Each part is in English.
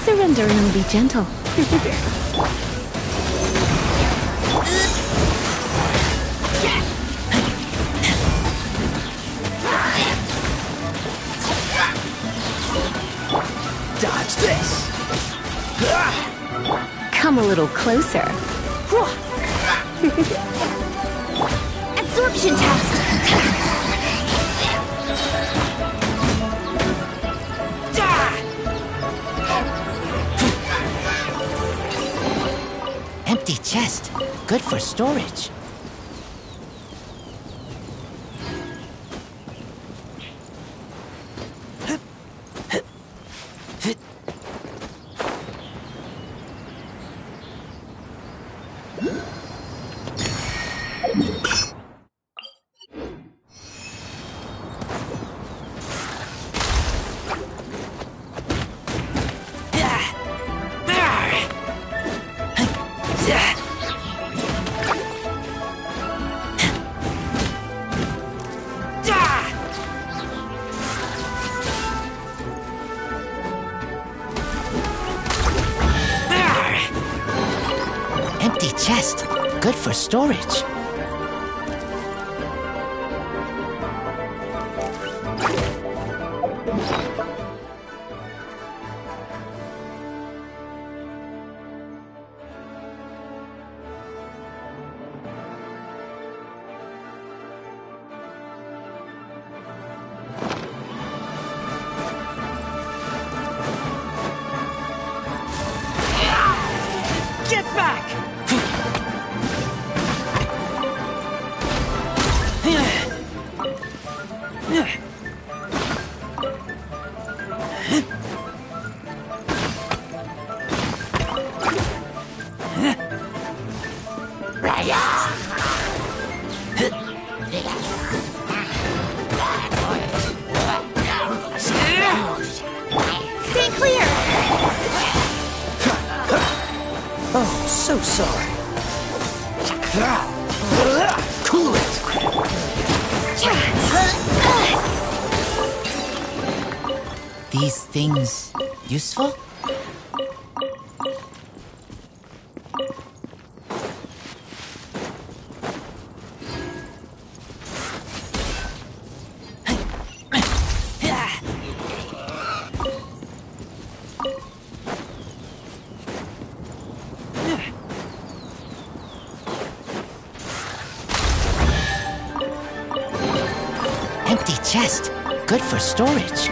Surrender and be gentle. Dodge this! Come a little closer. Absorption test! Empty chest. Good for storage. Empty chest. Good for storage. Get back! Stay clear! Oh, so sorry. Cool it. These things useful? Empty chest. Good for storage.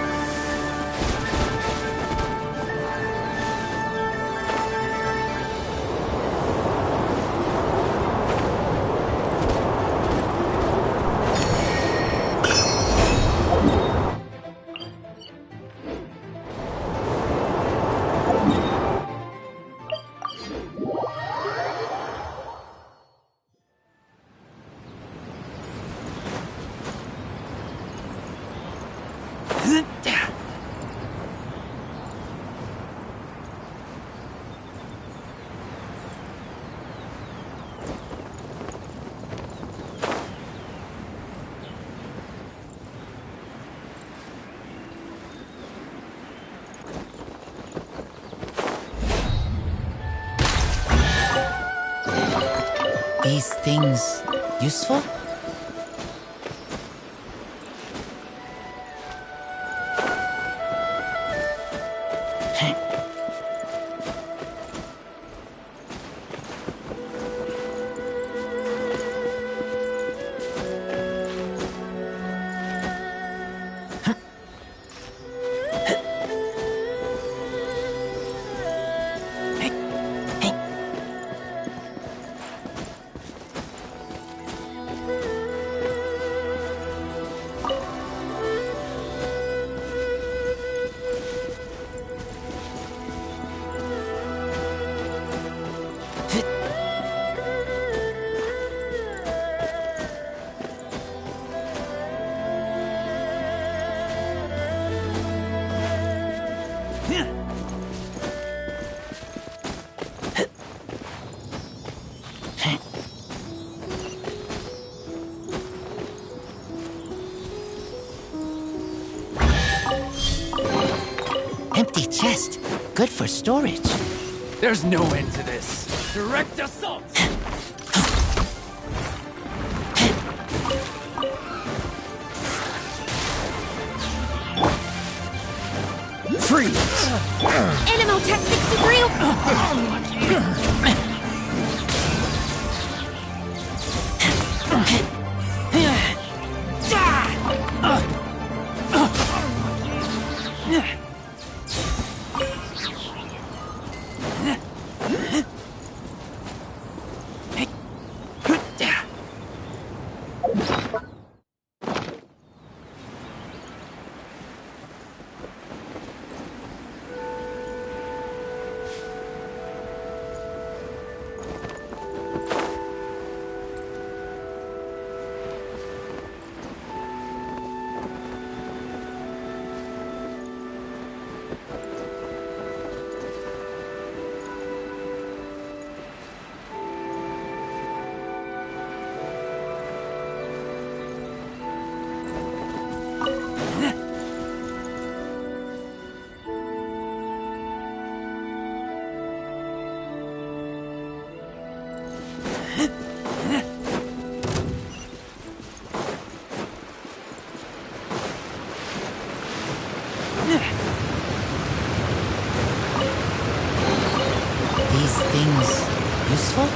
These things useful? chest. Good for storage. There's no end to this. Direct assault! Freeze! Animotech 63! These things useful?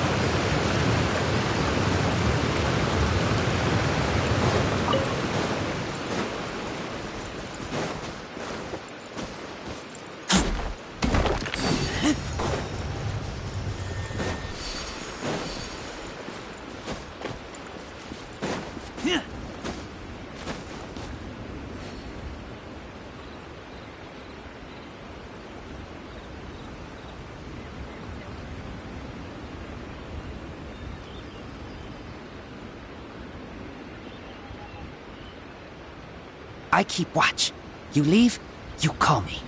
I keep watch. You leave, you call me.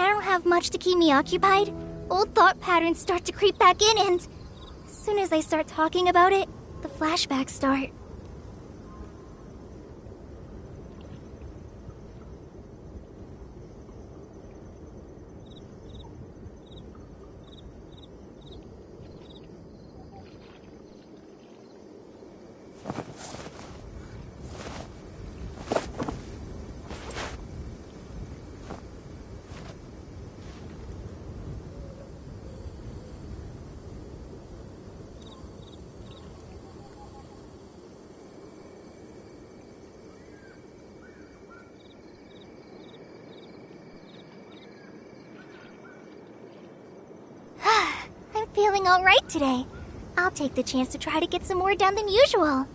I don't have much to keep me occupied, old thought patterns start to creep back in, and as soon as I start talking about it, the flashbacks start. I'm feeling alright today. I'll take the chance to try to get some more done than usual.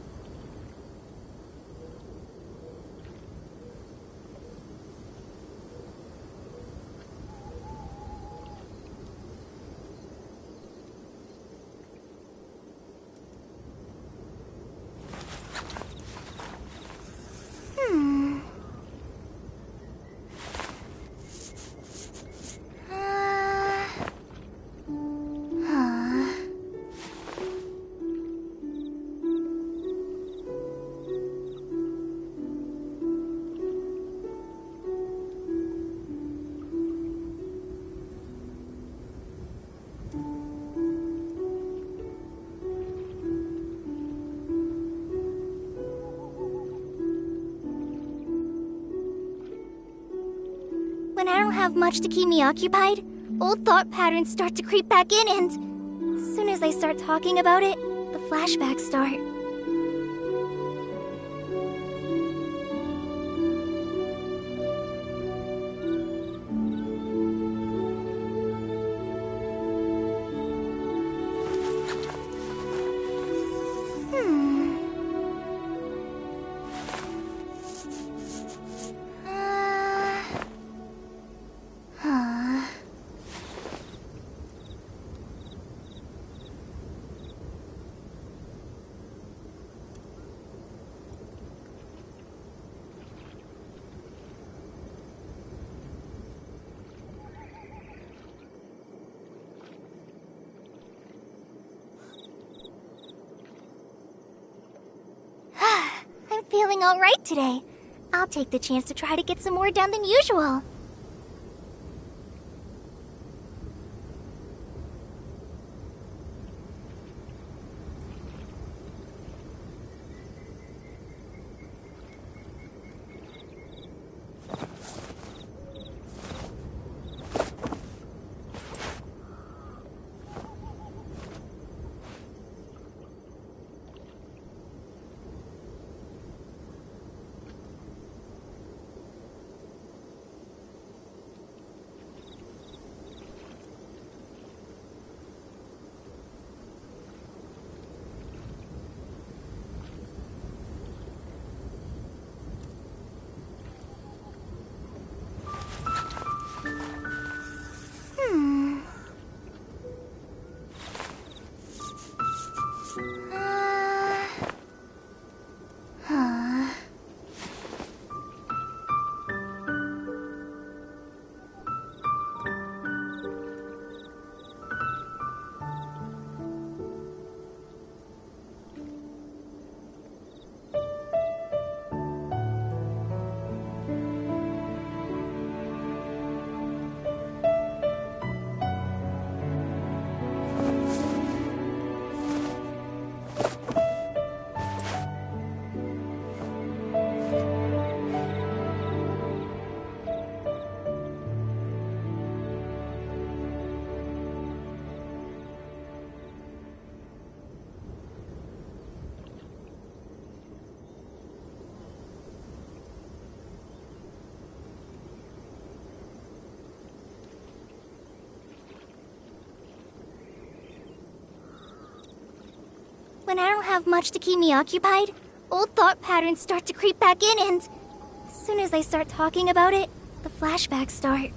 When I don't have much to keep me occupied, old thought patterns start to creep back in, and as soon as I start talking about it, the flashbacks start. I'm feeling alright today. I'll take the chance to try to get some more done than usual. When I don't have much to keep me occupied, old thought patterns start to creep back in, and as soon as I start talking about it, the flashbacks start.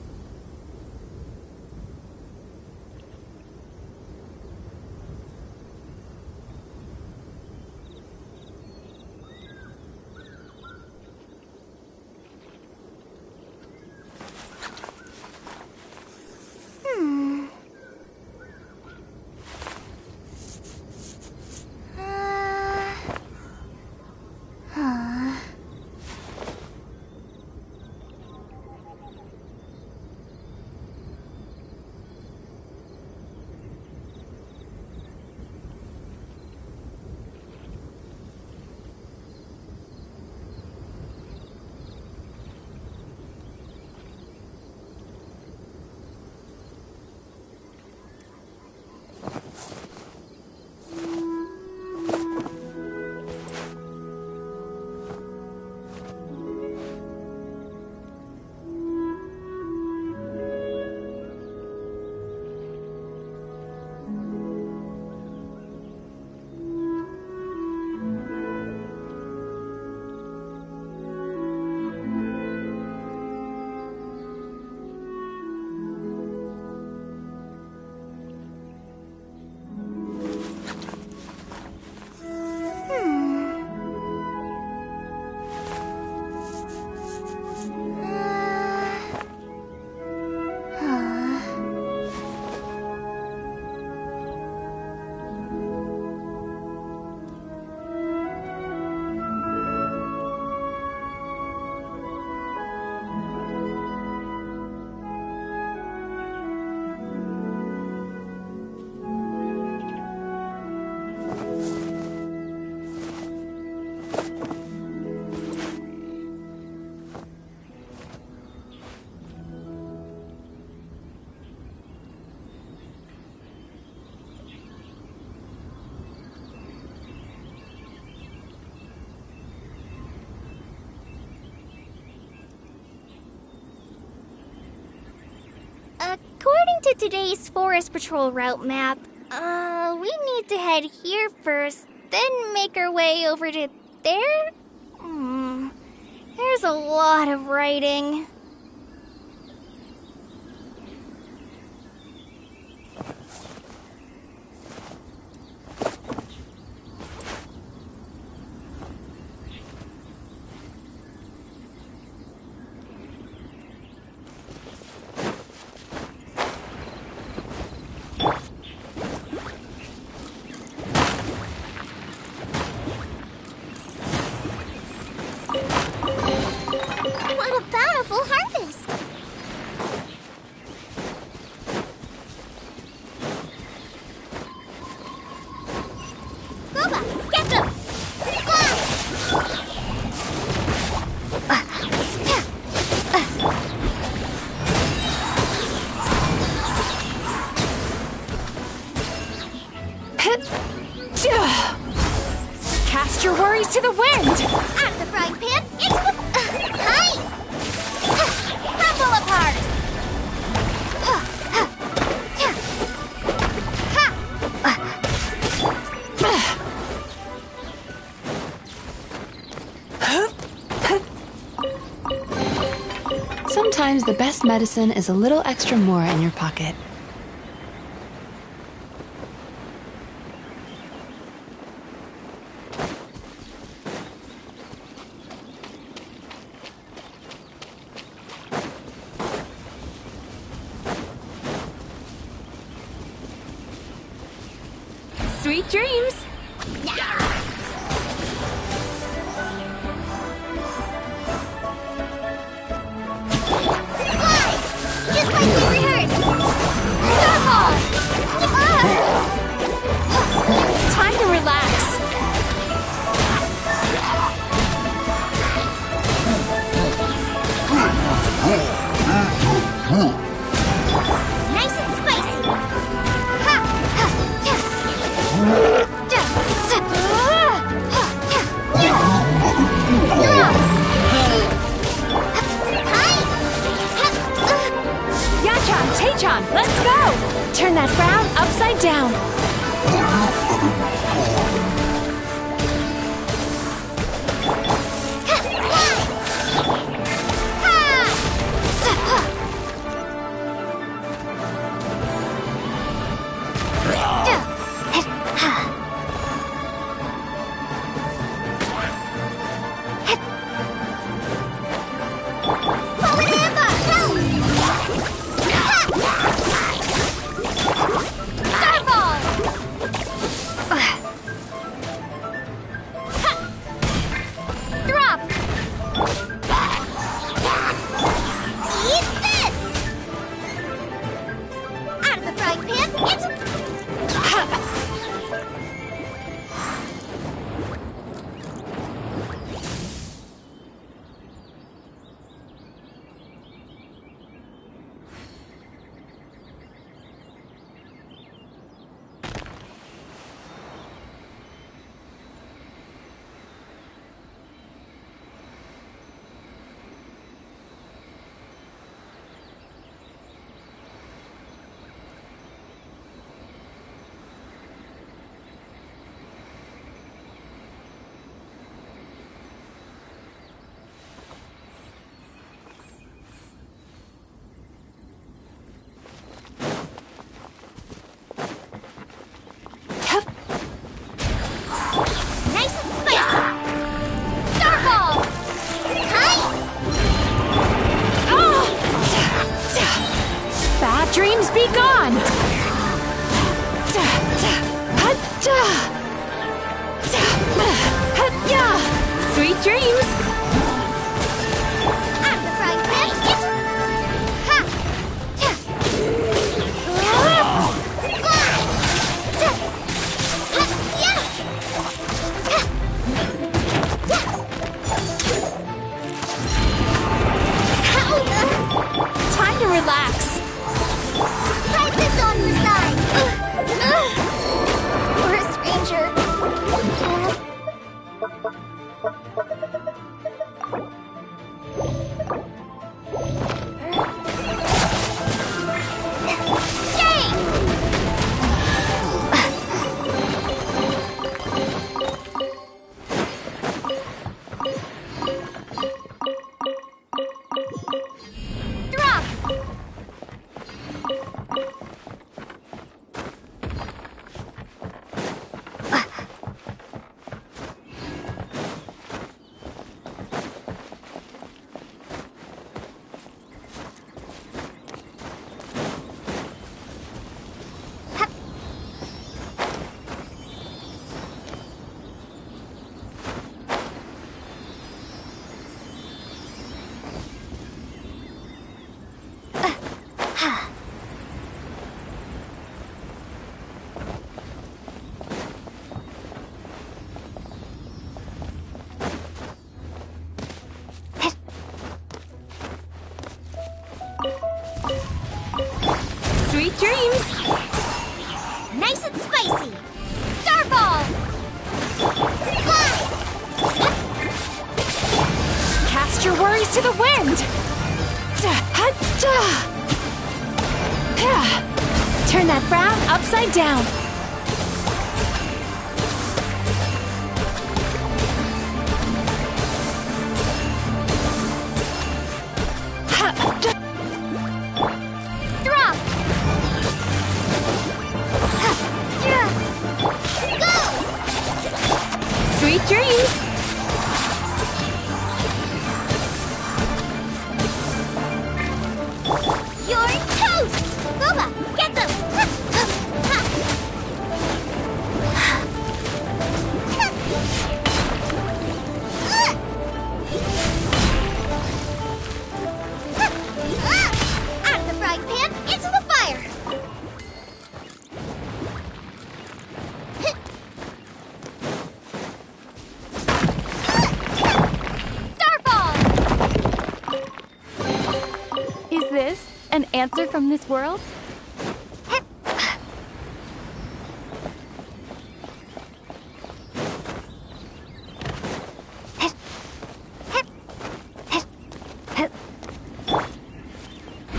According to today's Forest Patrol route map, we need to head here first, then make our way over to there? There's a lot of writing. What a bountiful harvest! Boba, get them! Cast your worries to the wind! Out of the frying pan, into the... Hi! Crumble apart! Sometimes the best medicine is a little extra more in your pocket. Sweet dreams! Just like we rehearsed! Starfall! Time to relax. Nice and spicy! Ha! Yachan, Taechan, let's go! Turn that frown upside down. Dreams be gone! Sweet dreams! I'm the frying pan. Time to relax. Try this on your side. You're a stranger. nice and spicy. Starball! Fly! Cast your worries to the wind! Turn that frown upside down. Drop! Go! Sweet dreams! You're toast! Booba, get them! Out of the frying pan, into the fire! Starball! Is this an answer from this world?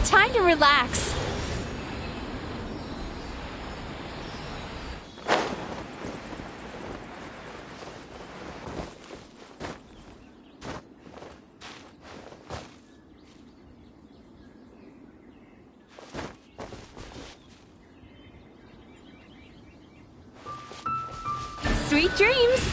Time to relax. Sweet dreams!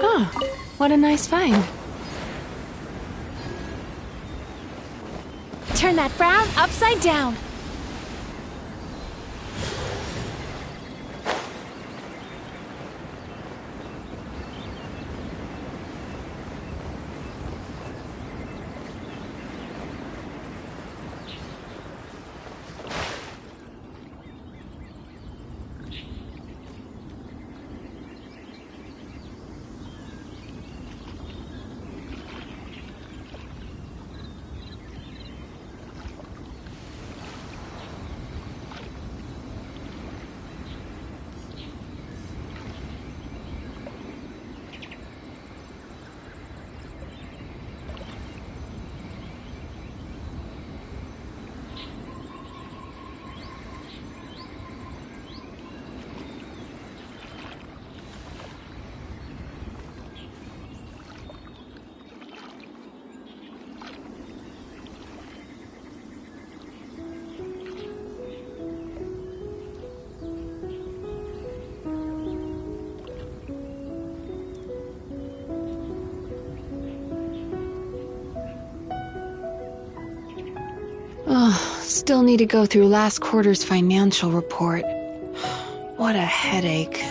Oh, what a nice find. Turn that frown upside down. Oh, still need to go through last quarter's financial report. What a headache.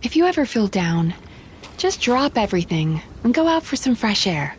If you ever feel down, just drop everything and go out for some fresh air.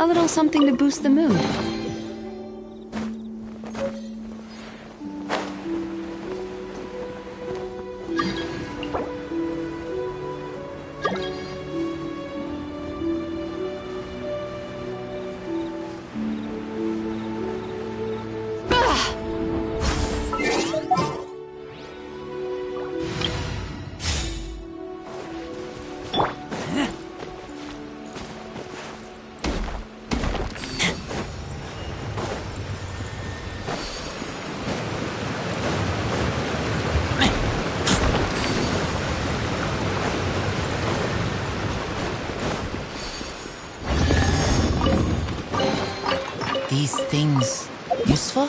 A little something to boost the mood. These things useful?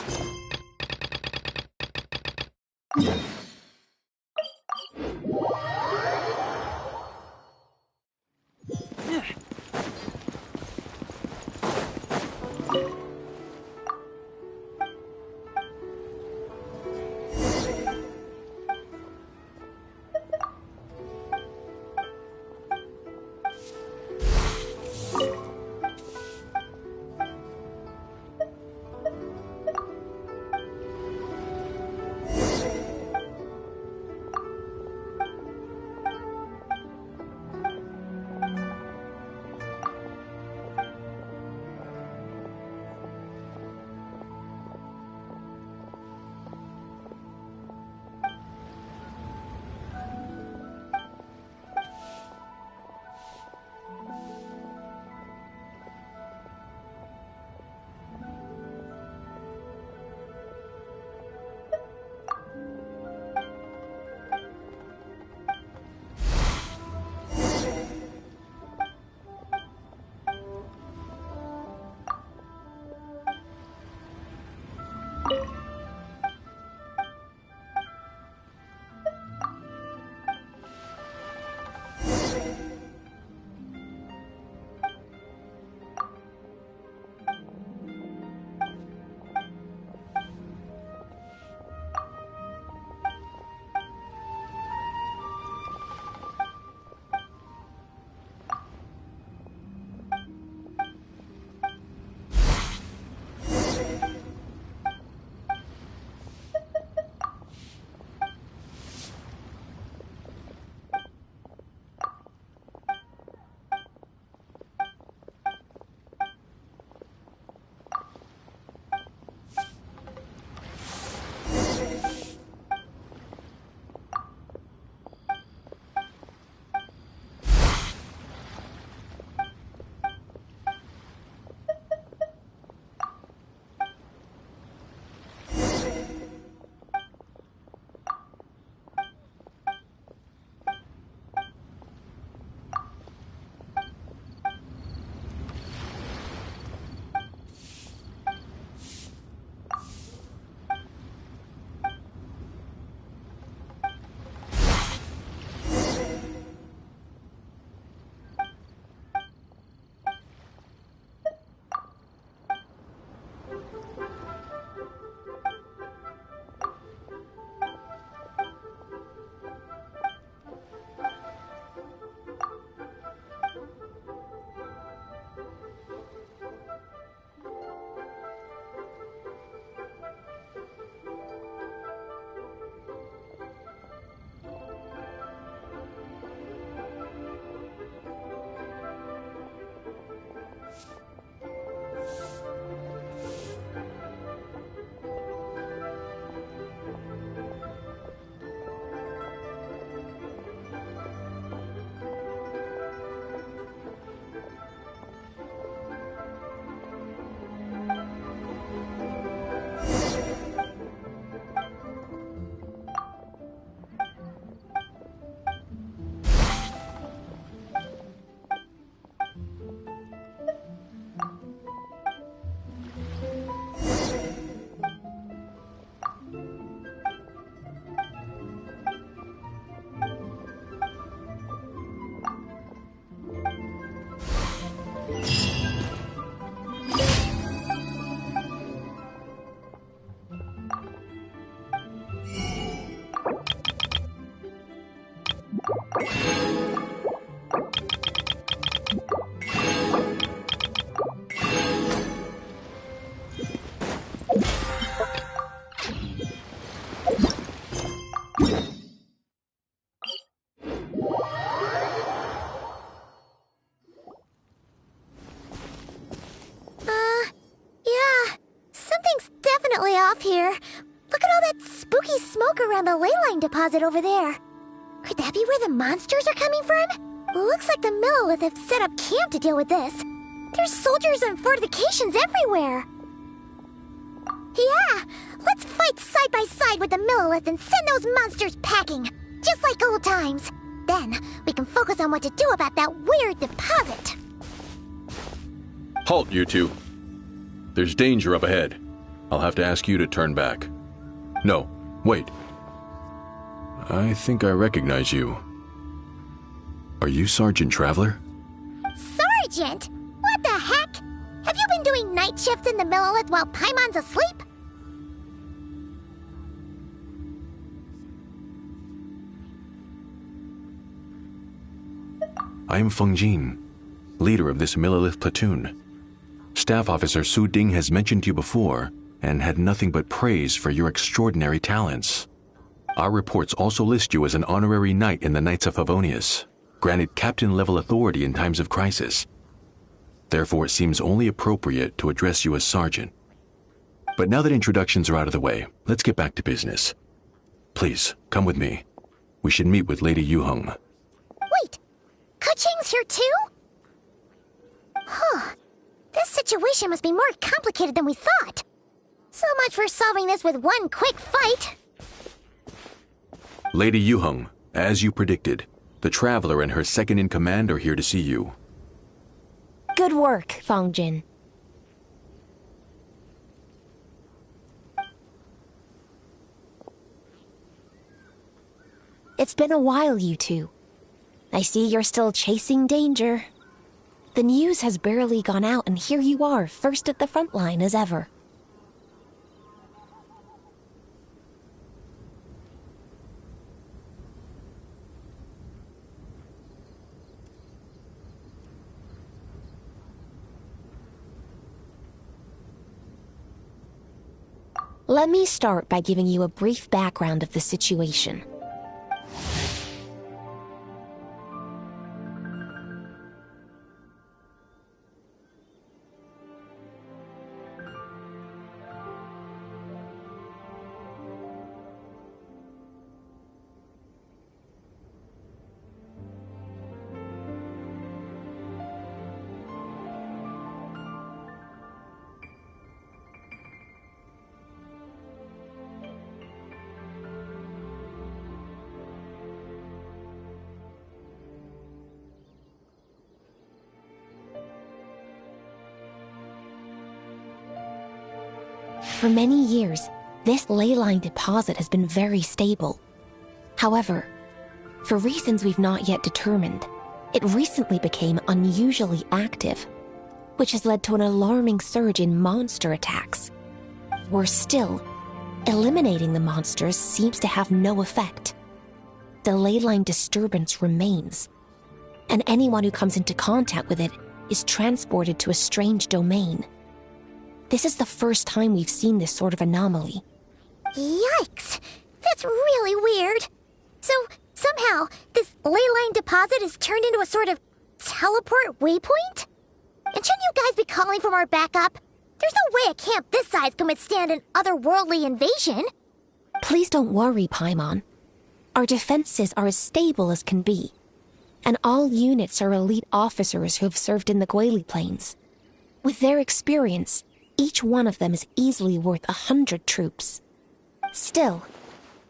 off here. Look at all that spooky smoke around the ley line deposit over there. Could that be where the monsters are coming from? Looks like the Millelith have set up camp to deal with this. There's soldiers and fortifications everywhere. Yeah, let's fight side by side with the Millelith and send those monsters packing, just like old times. Then, we can focus on what to do about that weird deposit. Halt, you two. There's danger up ahead. I'll have to ask you to turn back. No, wait. I think I recognize you. Are you Sergeant Traveler? Sergeant? What the heck? Have you been doing night shifts in the Millelith while Paimon's asleep? I am Feng Jin, leader of this Millelith platoon. Staff Officer Su Ding has mentioned you before and had nothing but praise for your extraordinary talents. Our reports also list you as an honorary knight in the Knights of Favonius, granted captain-level authority in times of crisis. Therefore, it seems only appropriate to address you as Sergeant. But now that introductions are out of the way, let's get back to business. Please, come with me. We should meet with Lady Yuheng. Wait, Keqing's here too? Huh. This situation must be more complicated than we thought. So much for solving this with one quick fight. Lady Yuheng, as you predicted, the Traveler and her second-in-command are here to see you. Good work, Feng Jin. It's been a while, you two. I see you're still chasing danger. The news has barely gone out, and here you are, first at the front line as ever. Let me start by giving you a brief background of the situation. For many years, this ley line deposit has been very stable. However, for reasons we've not yet determined, it recently became unusually active, which has led to an alarming surge in monster attacks. Worse still, eliminating the monsters seems to have no effect. The ley line disturbance remains, and anyone who comes into contact with it is transported to a strange domain. This is the first time we've seen this sort of anomaly. Yikes! That's really weird. So, somehow, this ley line deposit is turned into a sort of teleport waypoint? And shouldn't you guys be calling for more backup? There's no way a camp this size can withstand an otherworldly invasion. Please don't worry, Paimon. Our defenses are as stable as can be, and all units are elite officers who have served in the Guili Plains. With their experience, each one of them is easily worth 100 troops. Still,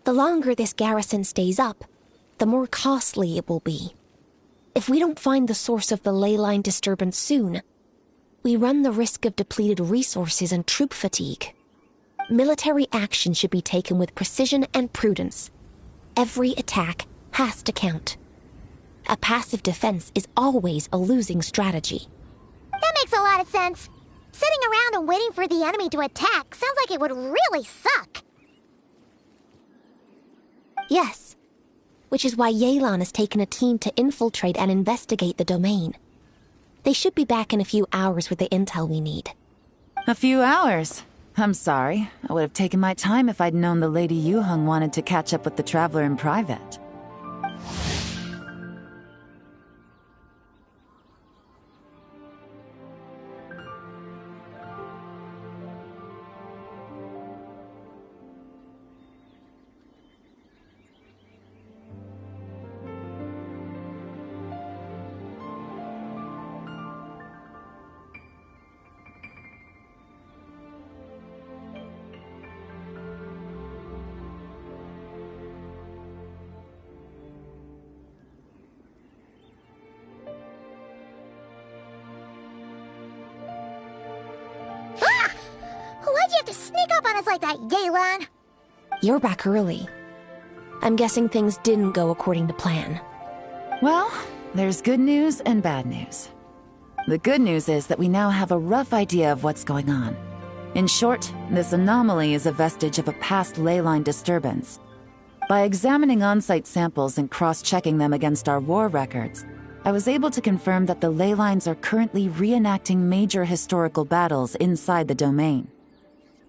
the longer this garrison stays up, the more costly it will be. If we don't find the source of the ley line disturbance soon, we run the risk of depleted resources and troop fatigue. Military action should be taken with precision and prudence. Every attack has to count. A passive defense is always a losing strategy. That makes a lot of sense. Sitting around and waiting for the enemy to attack sounds like it would really suck. Yes, which is why Yelan has taken a team to infiltrate and investigate the domain. They should be back in a few hours with the intel we need. A few hours? I'm sorry. I would have taken my time if I'd known the Lady Yuheng wanted to catch up with the Traveler in private. you have to sneak up on us like that, Yelan? You're back early. I'm guessing things didn't go according to plan. Well, there's good news and bad news. The good news is that we now have a rough idea of what's going on. In short, this anomaly is a vestige of a past ley line disturbance. By examining on-site samples and cross-checking them against our war records, I was able to confirm that the ley lines are currently reenacting major historical battles inside the domain.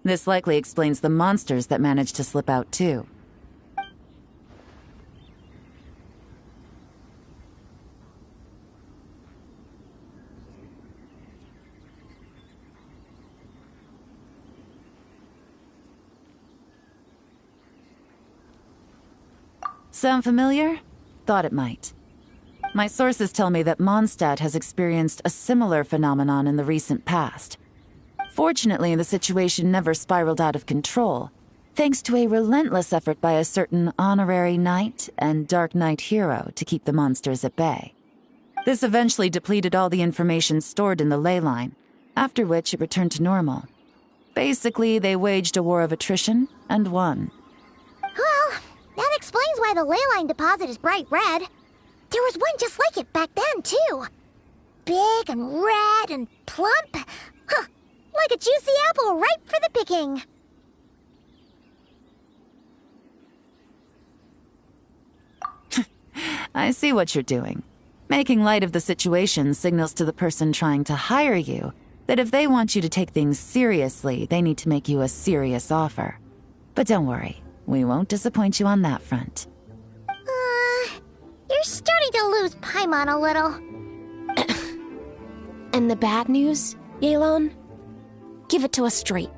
This likely explains the monsters that managed to slip out too. Sound familiar? Thought it might. My sources tell me that Mondstadt has experienced a similar phenomenon in the recent past. Fortunately, the situation never spiraled out of control, thanks to a relentless effort by a certain honorary knight and Dark Knight hero to keep the monsters at bay. This eventually depleted all the information stored in the ley line, after which it returned to normal. Basically, they waged a war of attrition and won. Well, that explains why the ley line deposit is bright red. There was one just like it back then, too. Big and red and plump. Huh, like a juicy apple ripe for the picking. I see what you're doing. Making light of the situation signals to the person trying to hire you that if they want you to take things seriously, they need to make you a serious offer. But don't worry, we won't disappoint you on that front. You're starting to lose Paimon a little. And the bad news, Yelan? Give it to us straight.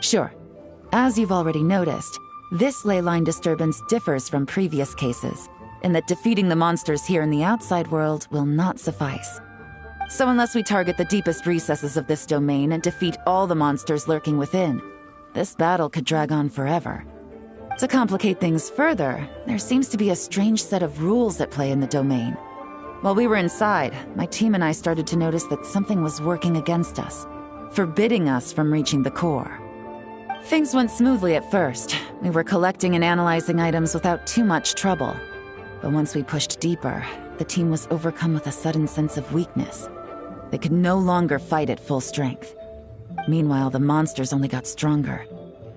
Sure. As you've already noticed, this ley line disturbance differs from previous cases, in that defeating the monsters here in the outside world will not suffice. So unless we target the deepest recesses of this domain and defeat all the monsters lurking within, this battle could drag on forever. To complicate things further, there seems to be a strange set of rules at play in the domain. While we were inside, my team and I started to notice that something was working against us, forbidding us from reaching the core. Things went smoothly at first. We were collecting and analyzing items without too much trouble. But once we pushed deeper, the team was overcome with a sudden sense of weakness. They could no longer fight at full strength. Meanwhile, the monsters only got stronger.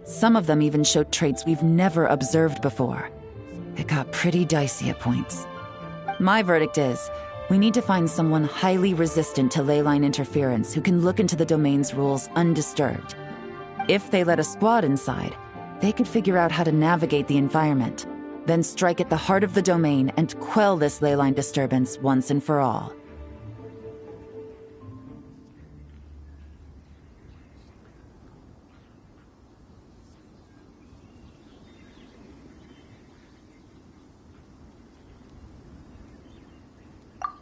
Some of them even showed traits we've never observed before. It got pretty dicey at points. My verdict is, we need to find someone highly resistant to ley line interference who can look into the domain's rules undisturbed. If they let a squad inside, they could figure out how to navigate the environment, then strike at the heart of the domain and quell this ley line disturbance once and for all.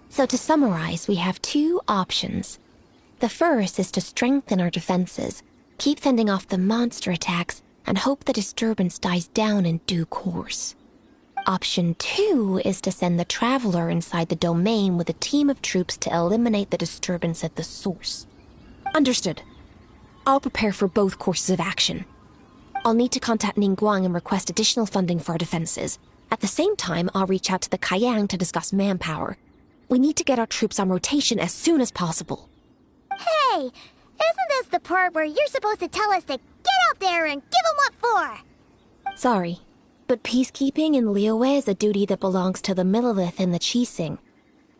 So to summarize, we have two options. The first is to strengthen our defenses, keep fending off the monster attacks, and hope the disturbance dies down in due course. Option 2 is to send the Traveler inside the domain with a team of troops to eliminate the disturbance at the source. Understood. I'll prepare for both courses of action. I'll need to contact Ningguang and request additional funding for our defenses. At the same time, I'll reach out to the Kayang to discuss manpower. We need to get our troops on rotation as soon as possible. Hey, isn't this the part where you're supposed to tell us to get out there and give them what for? Sorry, but peacekeeping in Liyue is a duty that belongs to the Millelith and the Qixing.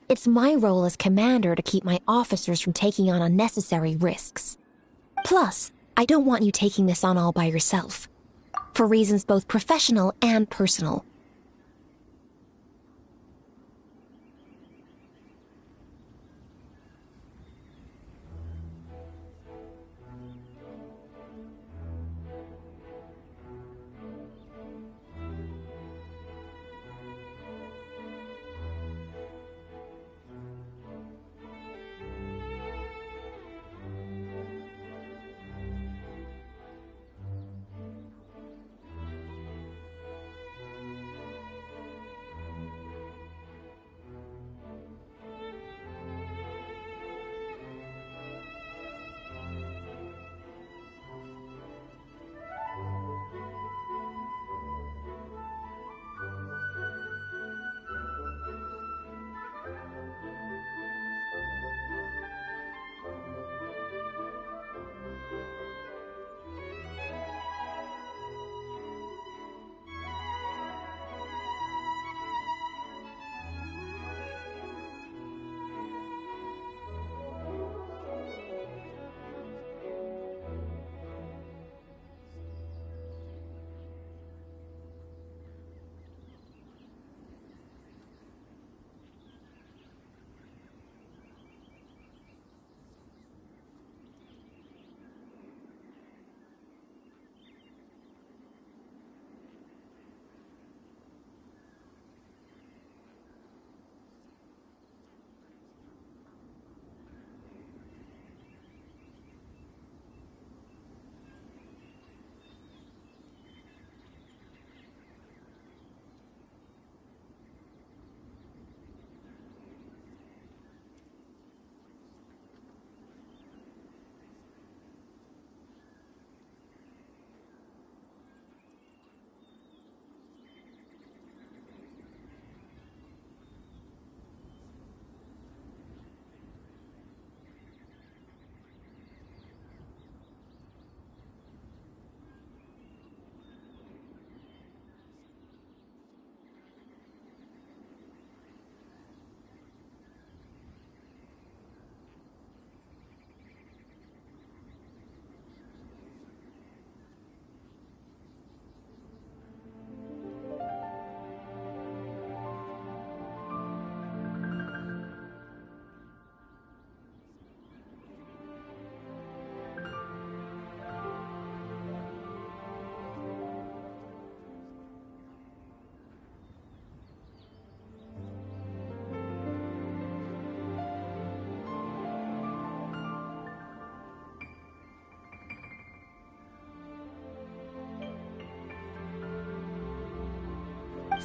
It's my role as commander to keep my officers from taking on unnecessary risks. Plus, I don't want you taking this on all by yourself. For reasons both professional and personal.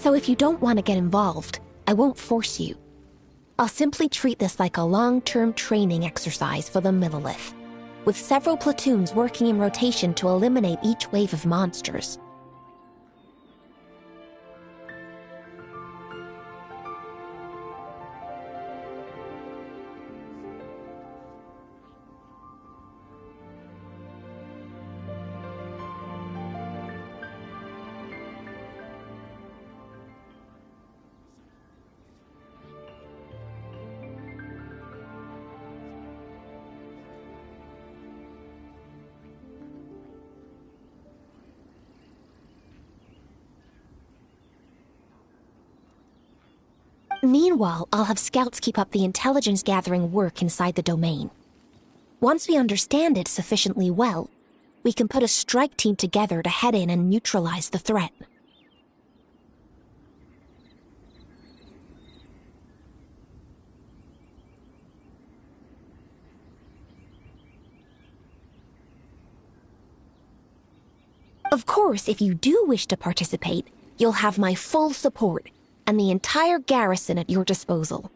So if you don't want to get involved, I won't force you. I'll simply treat this like a long-term training exercise for the Millilith, with several platoons working in rotation to eliminate each wave of monsters. Meanwhile, I'll have scouts keep up the intelligence-gathering work inside the domain. Once we understand it sufficiently well, we can put a strike team together to head in and neutralize the threat. Of course, if you do wish to participate, you'll have my full support and the entire garrison at your disposal.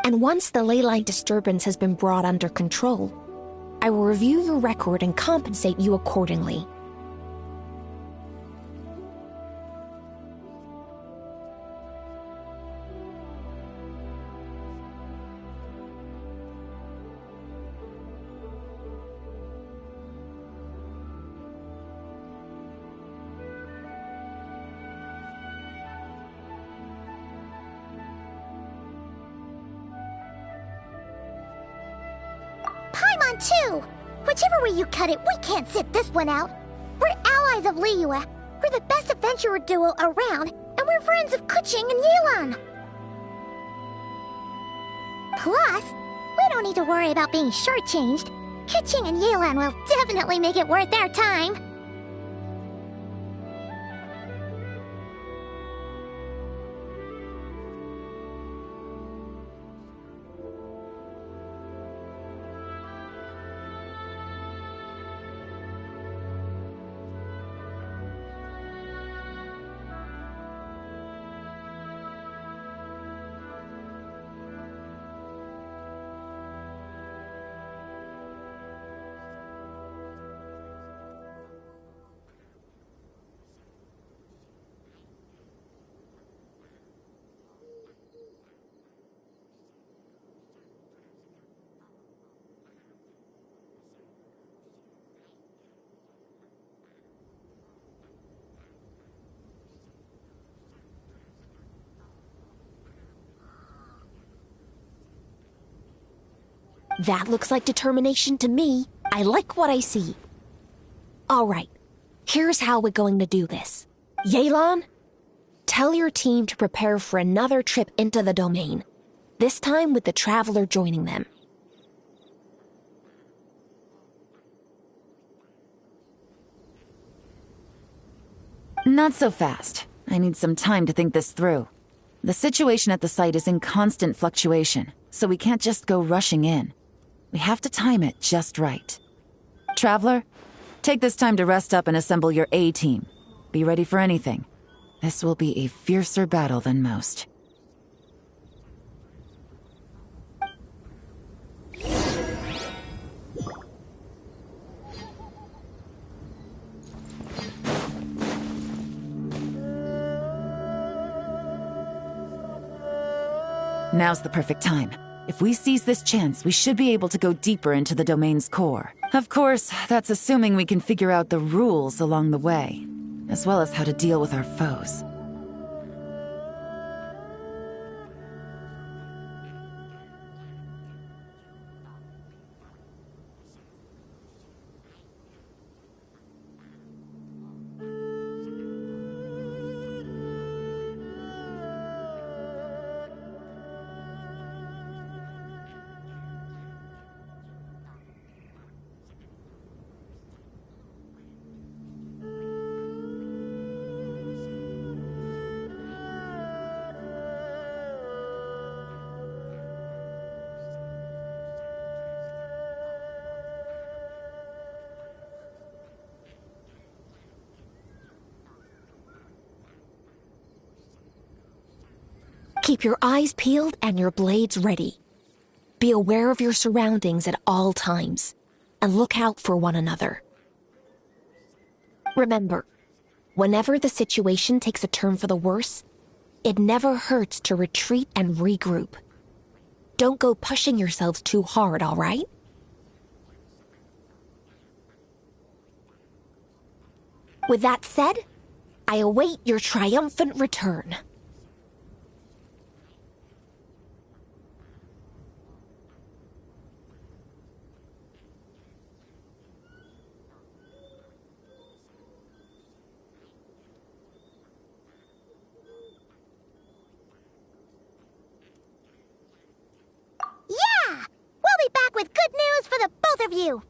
And once the leyline disturbance has been brought under control, I will review your record and compensate you accordingly. Paimon too! Whichever way you cut it, we can't sit this one out. We're allies of Liyue. We're the best adventurer duo around, and we're friends of Keqing and Yelan. Plus, we don't need to worry about being shortchanged. Keqing and Yelan will definitely make it worth their time. That looks like determination to me. I like what I see. All right, here's how we're going to do this. Yelan, tell your team to prepare for another trip into the domain, this time with the Traveler joining them. Not so fast. I need some time to think this through. The situation at the site is in constant fluctuation, so we can't just go rushing in. We have to time it just right. Traveler, take this time to rest up and assemble your A-team. Be ready for anything. This will be a fiercer battle than most. Now's the perfect time. If we seize this chance, we should be able to go deeper into the domain's core. Of course, that's assuming we can figure out the rules along the way, as well as how to deal with our foes. Keep your eyes peeled and your blades ready. Be aware of your surroundings at all times, and look out for one another. Remember, whenever the situation takes a turn for the worse, it never hurts to retreat and regroup. Don't go pushing yourselves too hard, all right? With that said, I await your triumphant return. Yeah! We'll be back with good news for the both of you!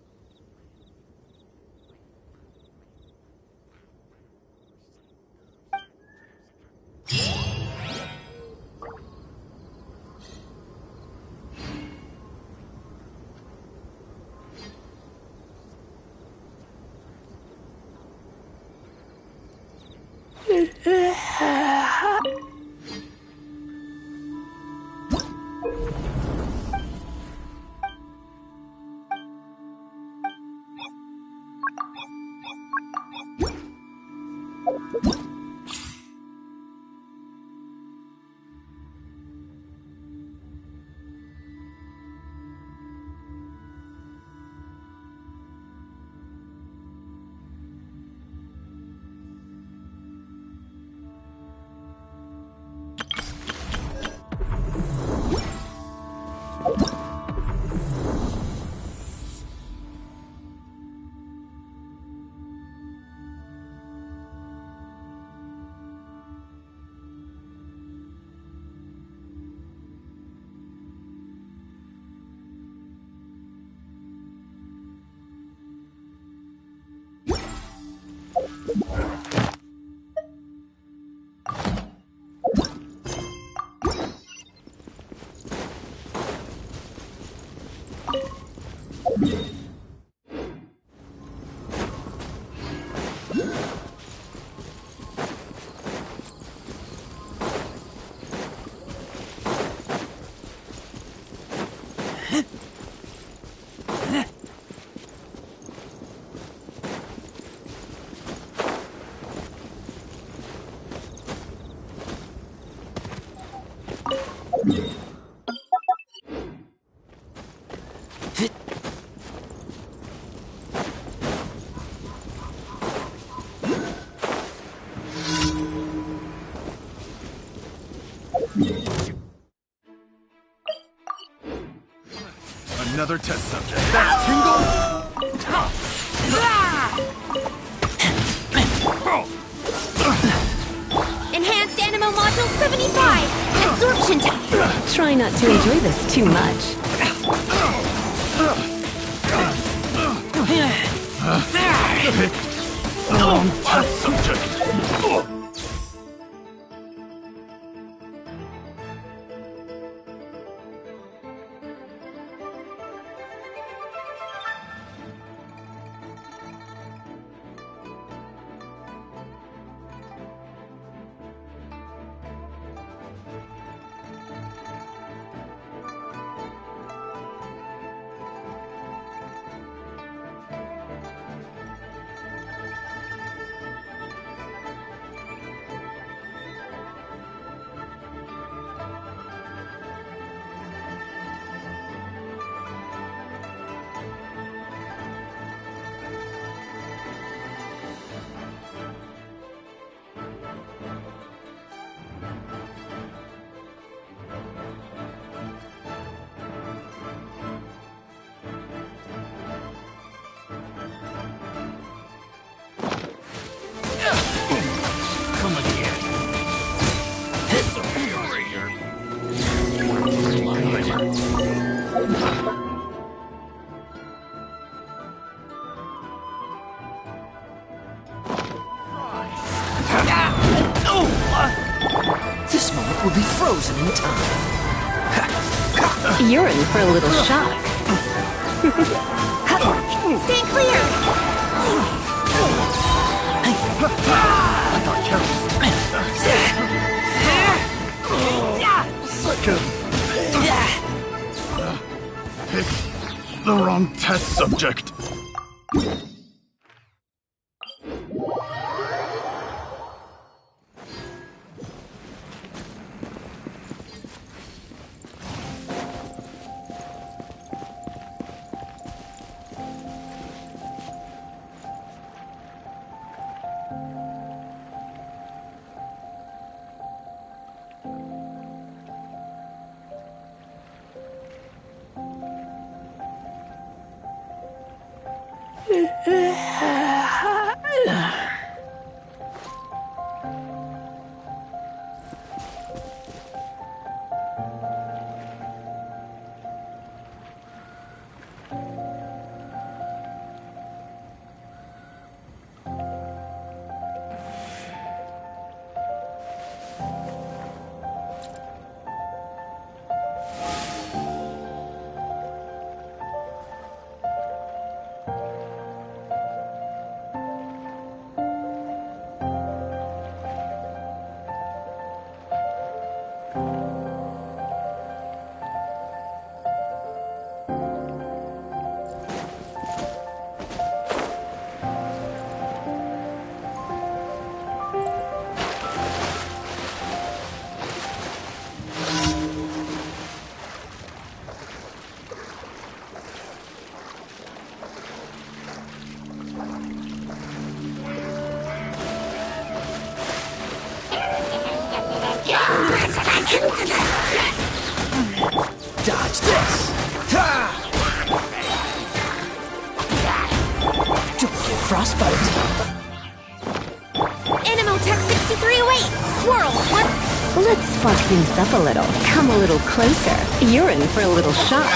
Another test subject. That Enhanced Animo Module 75! Absorption time! Try not to enjoy this too much. the wrong test subject. This moment will be frozen in time. You're in for a little shock. Stay clear! I got carried. Picked the wrong test subject. Dodge this! Duplicate frostbite! Animo Tech 6308! Swirl! What? Let's spark things up a little. Come a little closer. You're in for a little shock.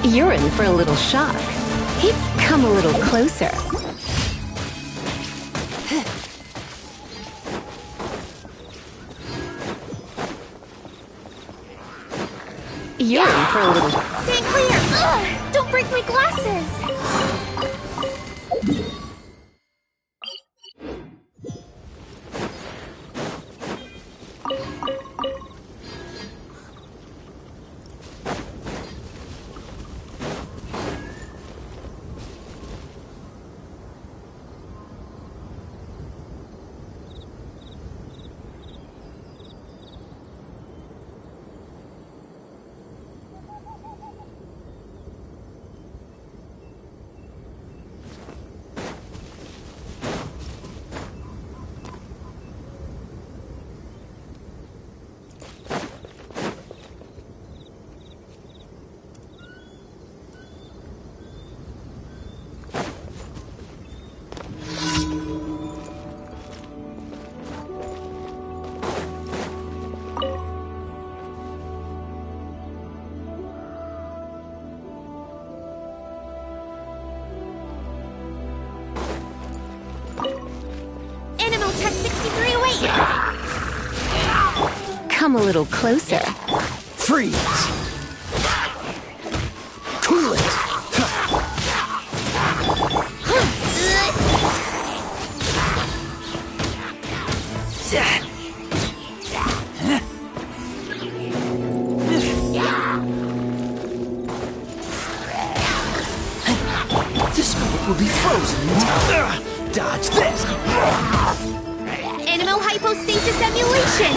You're in for a little shock. Come a little closer. You're in for a little... Stay clear! Ugh, don't break my glasses! Tech 63 away! Come a little closer. Freeze! Cool it! This boat will be frozen in time. Dodge this! Animo hypostasis emulation!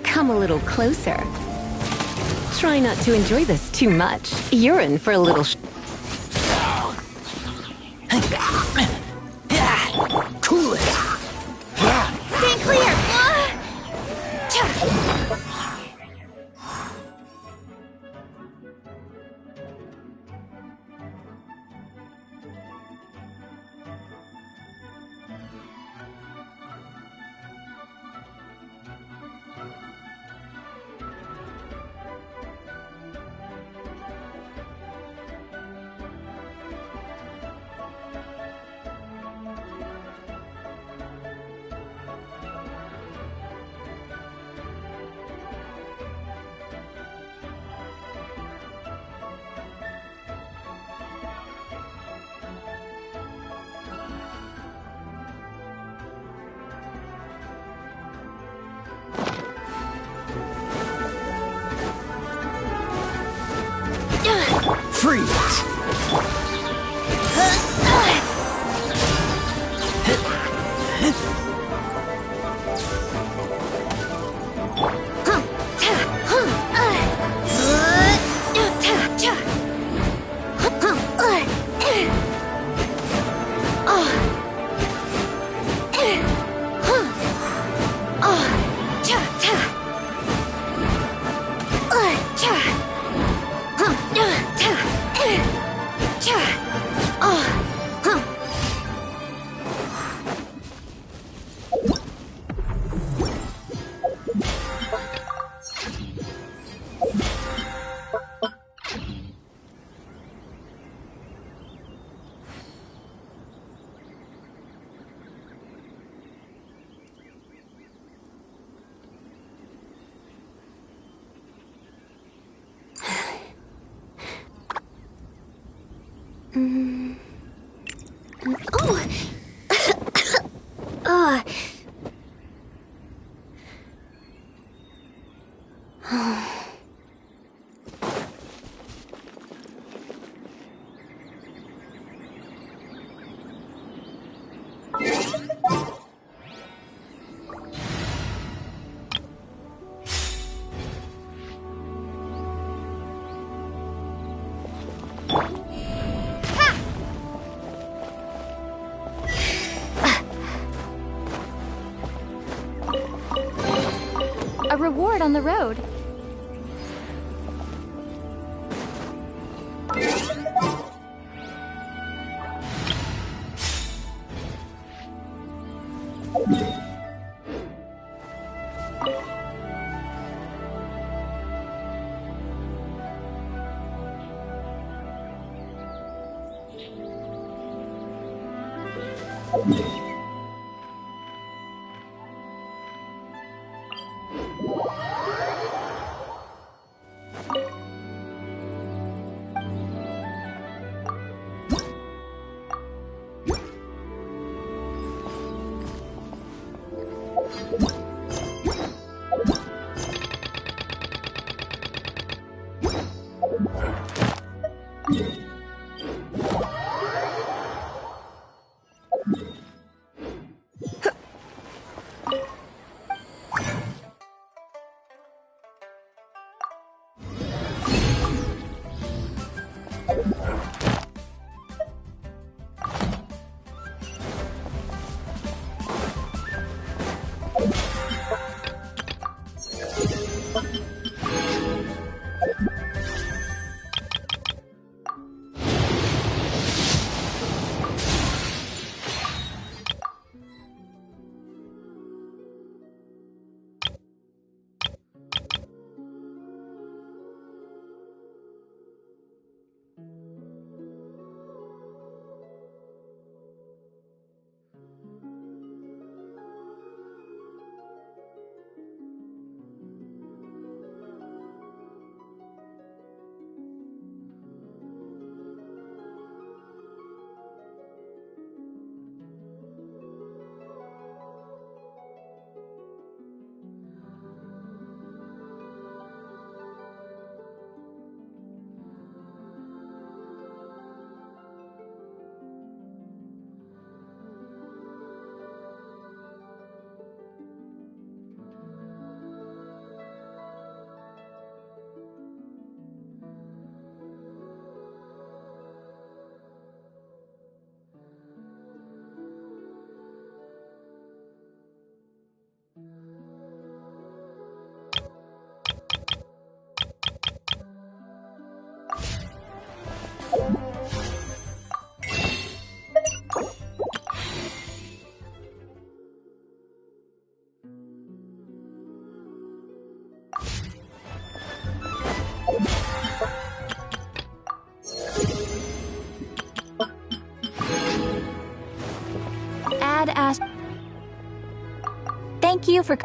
Come a little closer. Try not to enjoy this too much. You're in for a little... Cool it! Stay clear! Freeze! Cha! Oh! uh. A reward on the road. Thank you for...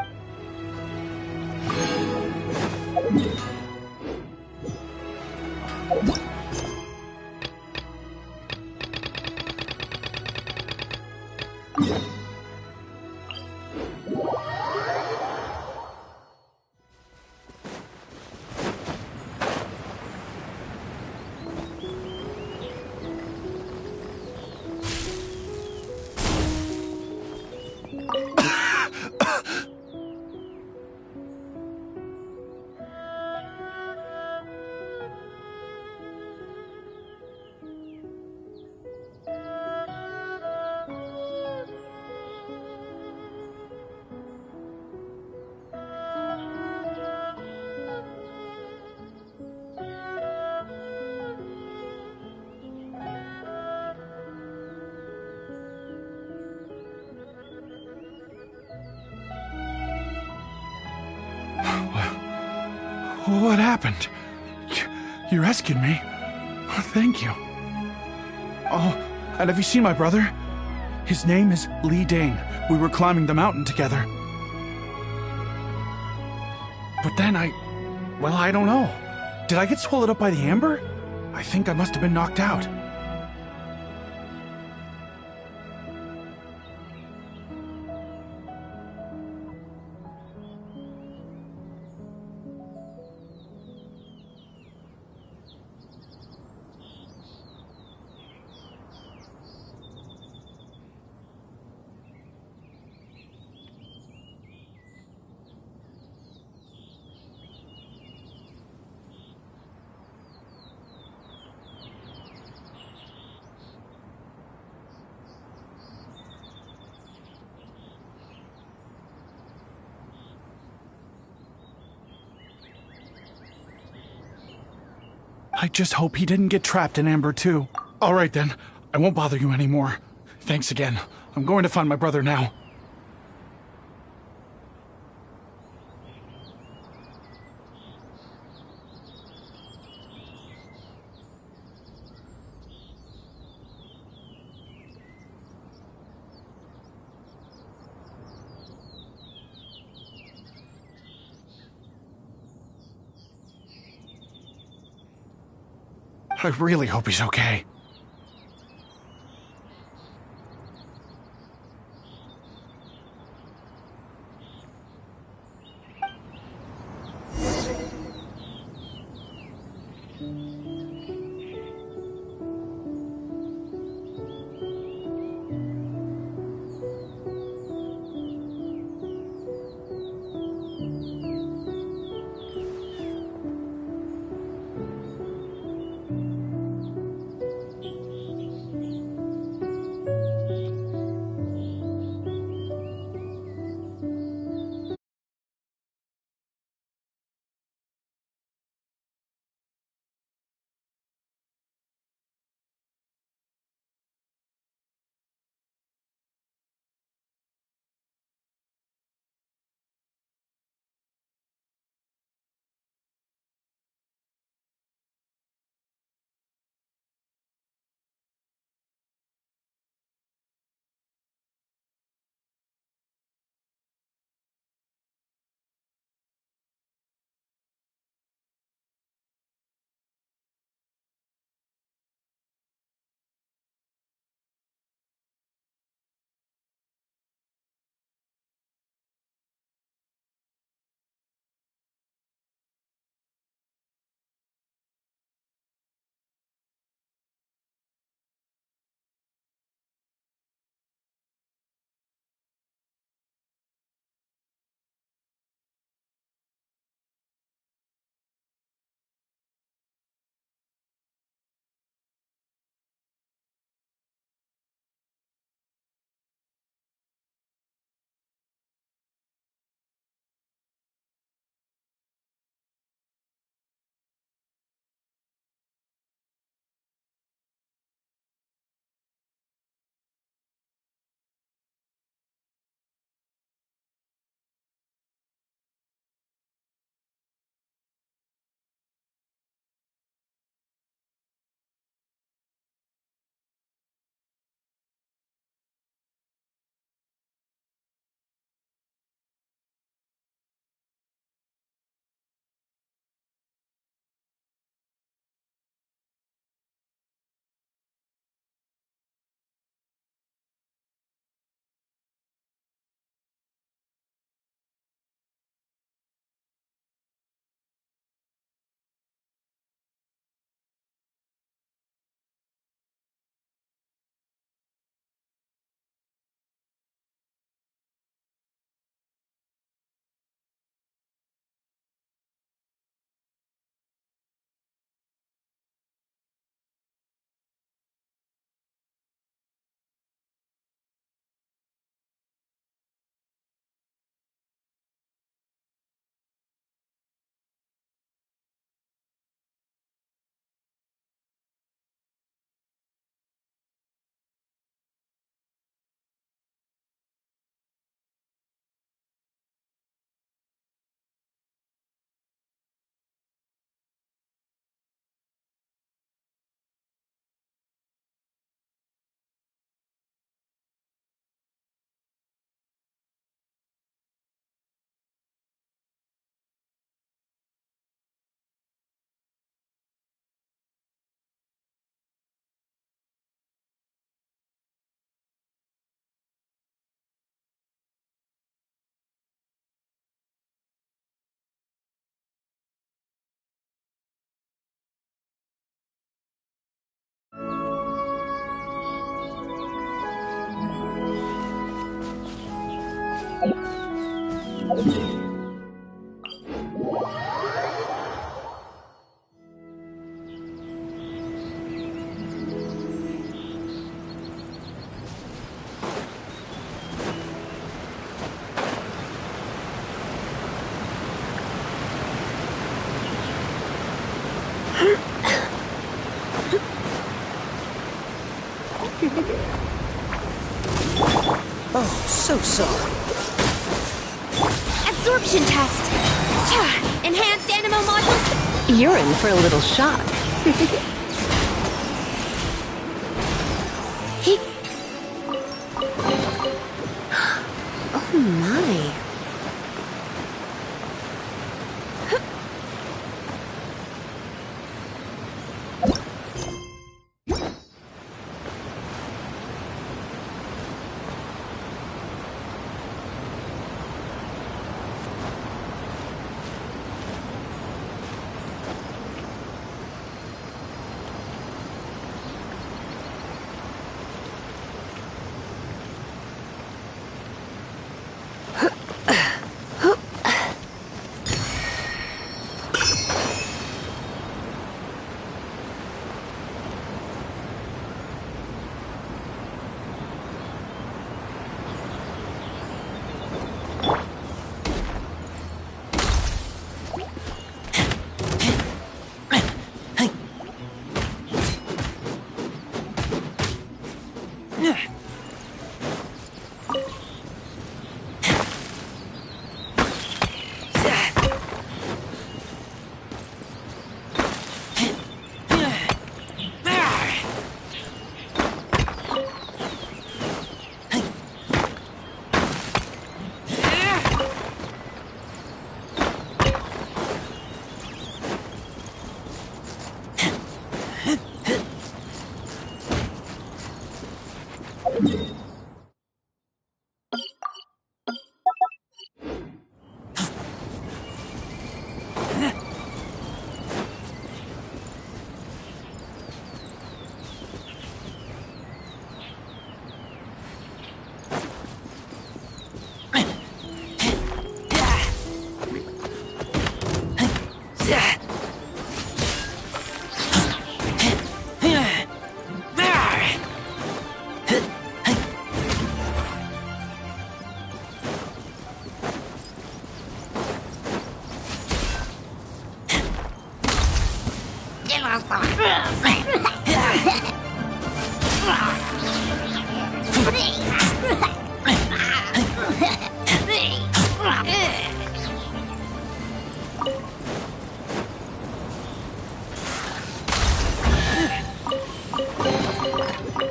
What happened? You rescued me. Thank you. Oh, and have you seen my brother? His name is Li Ding. We were climbing the mountain together. But then I don't know. Did I get swallowed up by the amber? I think I must have been knocked out. I just hope he didn't get trapped in Amber too. All right then, I won't bother you anymore. Thanks again. I'm going to find my brother now. I really hope he's okay. So-so. Absorption test. Enhanced animal modules. You're in for a little shock. Oh my.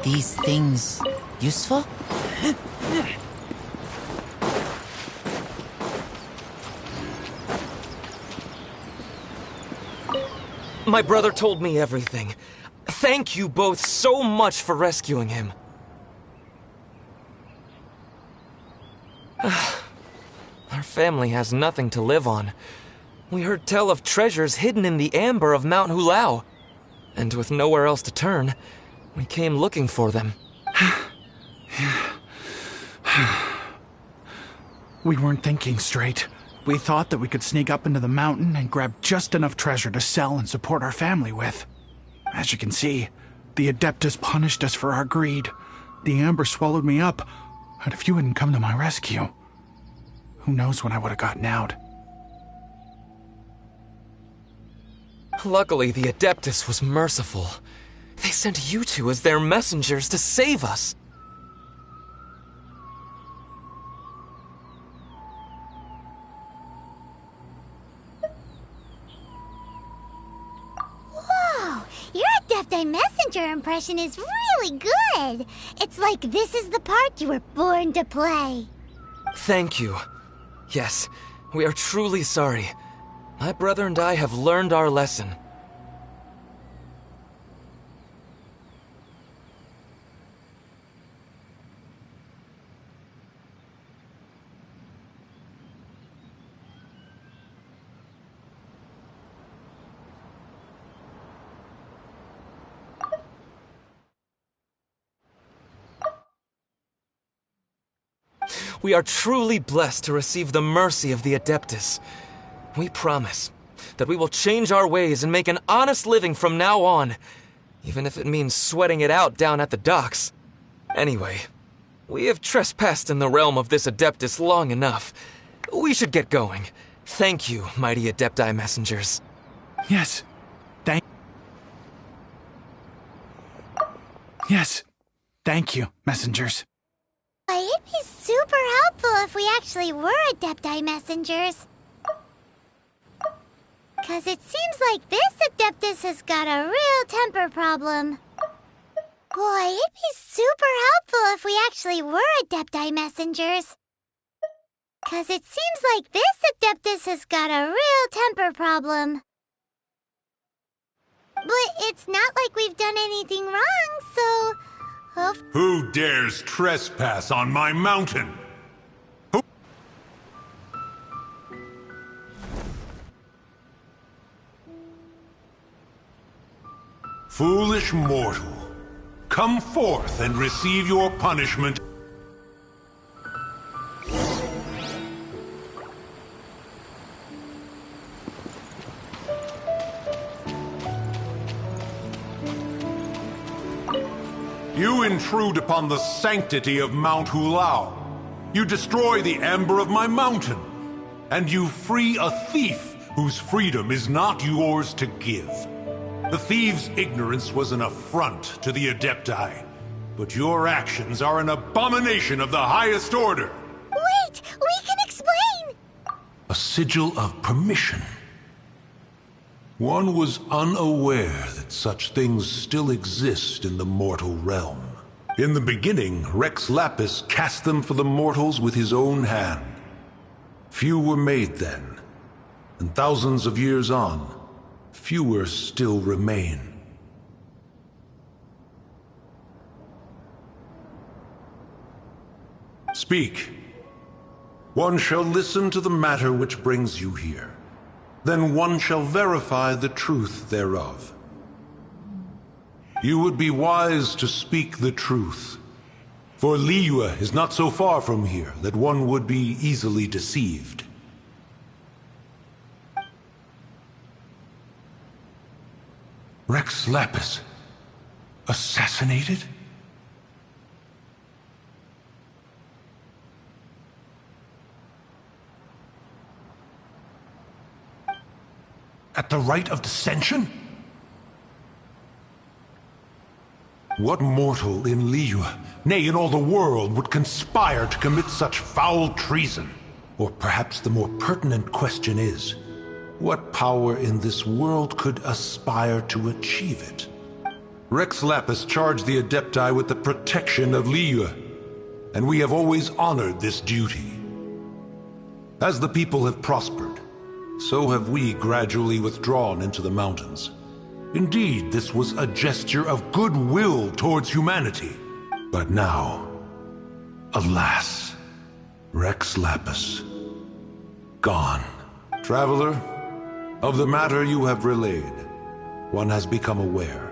These things useful? My brother told me everything. Thank you both so much for rescuing him. Our family has nothing to live on. We heard tell of treasures hidden in the amber of Mount Hulao. And with nowhere else to turn, we came looking for them. We weren't thinking straight. We thought that we could sneak up into the mountain and grab just enough treasure to sell and support our family with. As you can see, the Adeptus punished us for our greed. The amber swallowed me up, and if you hadn't come to my rescue, who knows when I would have gotten out. Luckily, the Adeptus was merciful. They sent you two as their messengers to save us. Whoa! Your Adepti Messenger impression is really good! It's like this is the part you were born to play. Thank you. Yes, we are truly sorry. My brother and I have learned our lesson. We are truly blessed to receive the mercy of the Adeptus. We promise that we will change our ways and make an honest living from now on, even if it means sweating it out down at the docks. Anyway, we have trespassed in the realm of this Adeptus long enough. We should get going. Thank you, mighty Adepti messengers. Yes, thank you, messengers. It'd be super helpful if we actually were Adepti messengers. 'Cause it seems like this Adeptus has got a real temper problem. Boy, it'd be super helpful if we actually were Adepti messengers. 'Cause it seems like this Adeptus has got a real temper problem. But it's not like we've done anything wrong, so... Who dares trespass on my mountain? Who? Foolish mortal, come forth and receive your punishment. You intrude upon the sanctity of Mount Hulao. You destroy the amber of my mountain. And you free a thief whose freedom is not yours to give. The thief's ignorance was an affront to the Adepti. But your actions are an abomination of the highest order. Wait! We can explain! A sigil of permission. One was unaware that such things still exist in the mortal realm. In the beginning, Rex Lapis cast them for the mortals with his own hand. Few were made then, and thousands of years on, fewer still remain. Speak. One shall listen to the matter which brings you here. Then one shall verify the truth thereof. You would be wise to speak the truth, for Liyue is not so far from here that one would be easily deceived. Rex Lapis, assassinated? At the rite of dissension? What mortal in Liyue, nay, in all the world, would conspire to commit such foul treason? Or perhaps the more pertinent question is, what power in this world could aspire to achieve it? Rex Lapis charged the Adepti with the protection of Liyue, and we have always honored this duty. As the people have prospered, so have we gradually withdrawn into the mountains. Indeed, this was a gesture of goodwill towards humanity. But now, alas, Rex Lapis, gone. Traveler, of the matter you have relayed, one has become aware.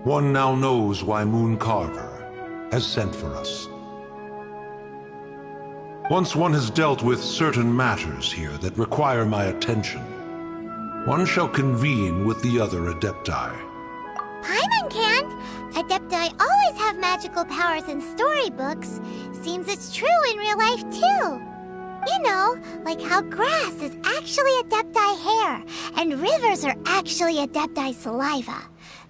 One now knows why Moon Carver has sent for us. Once one has dealt with certain matters here that require my attention, one shall convene with the other Adepti. Paimon can! Adepti always have magical powers in storybooks. Seems it's true in real life, too. You know, like how grass is actually Adepti hair, and rivers are actually Adepti saliva.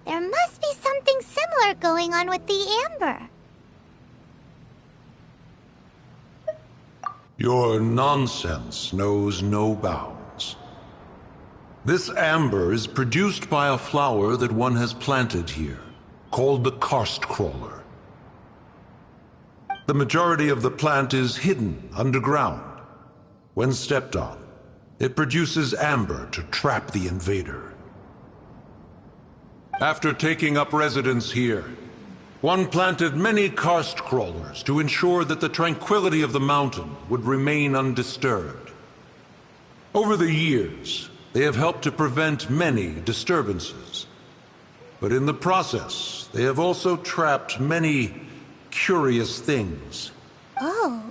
There must be something similar going on with the amber. Your nonsense knows no bounds. This amber is produced by a flower that one has planted here, called the karst crawler. The majority of the plant is hidden underground. When stepped on, it produces amber to trap the invader. After taking up residence here, one planted many karst crawlers to ensure that the tranquility of the mountain would remain undisturbed. Over the years, they have helped to prevent many disturbances. But in the process, they have also trapped many curious things. Oh,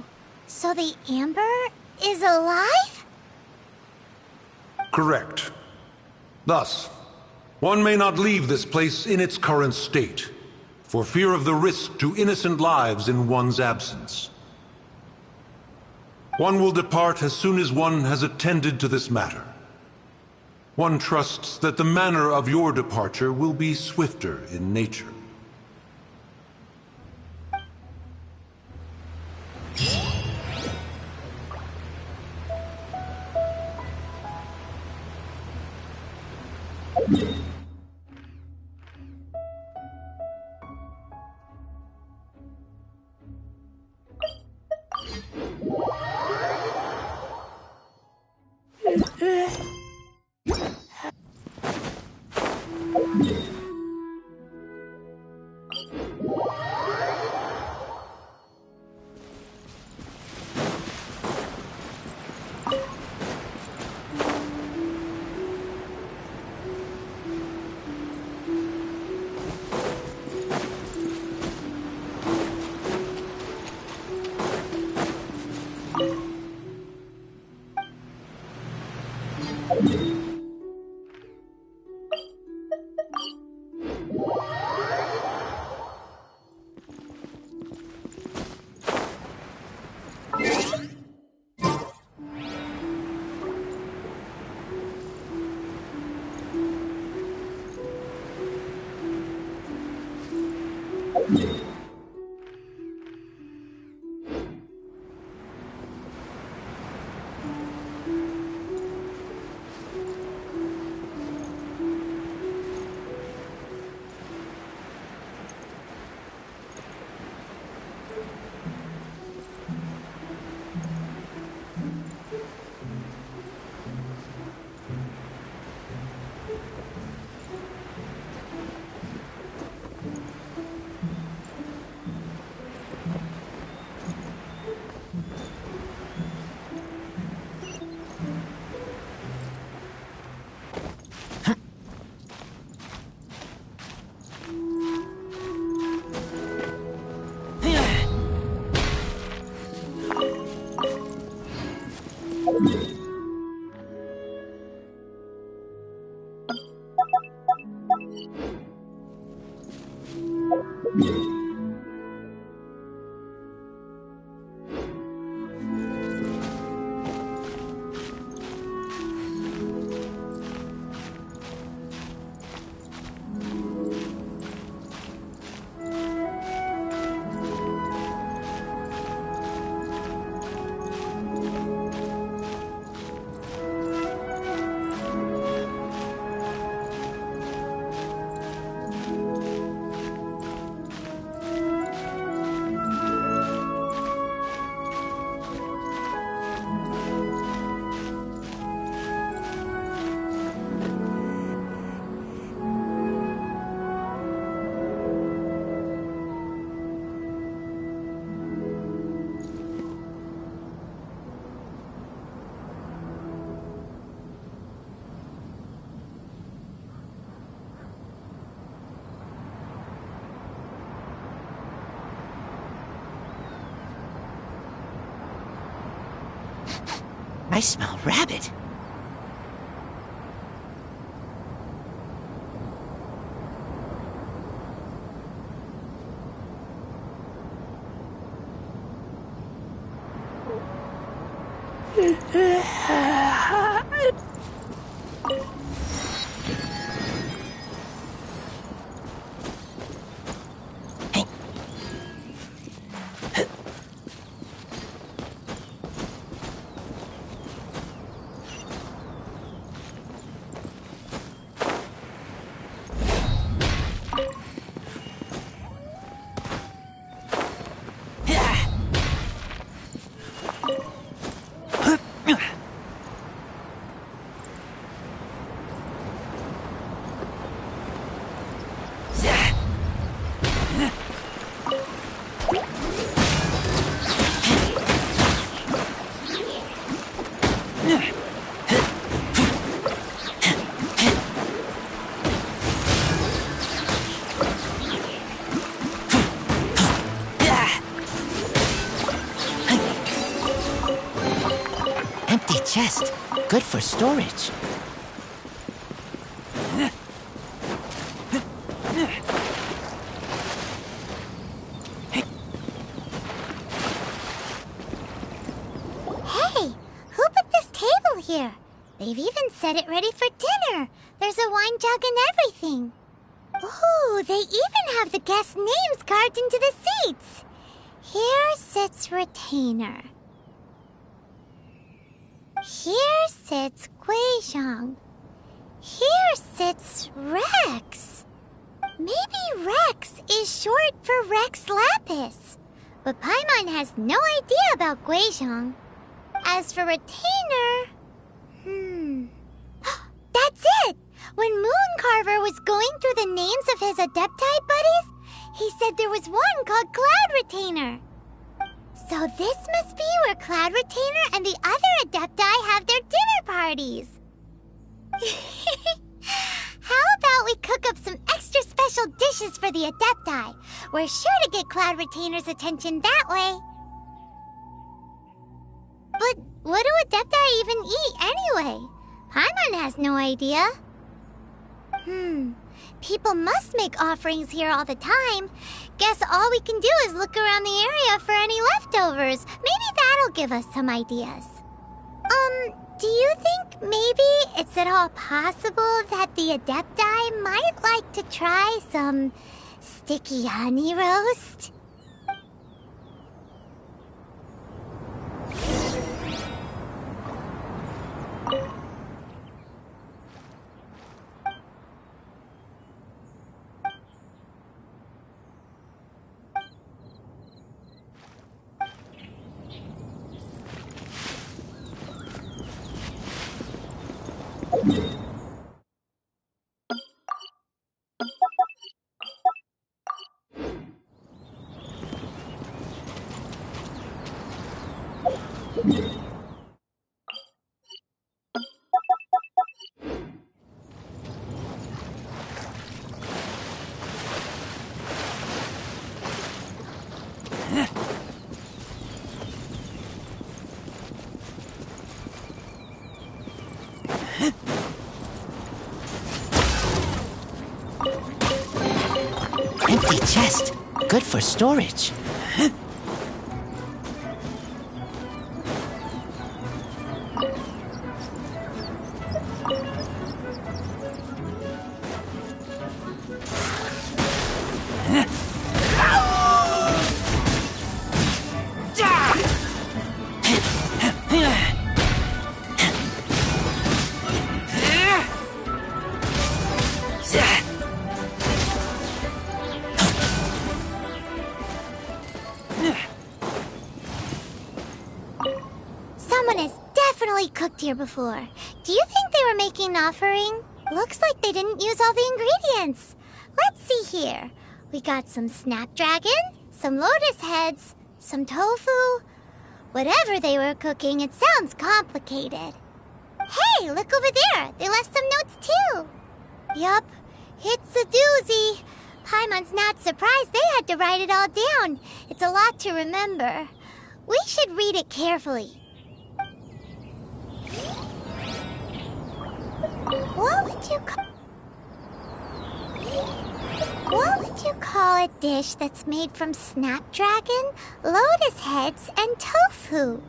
so the amber is alive? Correct. Thus, one may not leave this place in its current state, for fear of the risk to innocent lives in one's absence. One will depart as soon as one has attended to this matter. One trusts that the manner of your departure will be swifter in nature. I smell rabbit. Empty chest. Good for storage. Hey, who put this table here? They've even set it ready for dinner. There's a wine jug and everything. Ooh, they even have the guests' names carved into the seats. Here sits Retainer. Here sits Guizhong. Here sits Rex. Maybe Rex is short for Rex Lapis. But Paimon has no idea about Guizhong. As for Retainer... That's it! When Mooncarver was going through the names of his Adepti buddies, he said there was one called Cloud Retainer. So this must be where Cloud Retainer and the other Adepti have their dinner parties. How about we cook up some extra special dishes for the Adepti? We're sure to get Cloud Retainer's attention that way. But what do Adepti even eat anyway? Paimon has no idea. People must make offerings here all the time. Guess all we can do is look around the area for any leftovers. Maybe that'll give us some ideas. Do you think maybe it's at all possible that the Adepti might like to try some sticky honey roast? Empty chest. Good for storage. Someone has definitely cooked here before. Do you think they were making an offering? Looks like they didn't use all the ingredients. Let's see here. We got some snapdragon, some lotus heads, some tofu. Whatever they were cooking, it sounds complicated. Hey, look over there. They left some notes too. Yup, it's a doozy. Paimon's not surprised they had to write it all down. It's a lot to remember. We should read it carefully. What would you call a dish that's made from snapdragon, lotus heads, and tofu?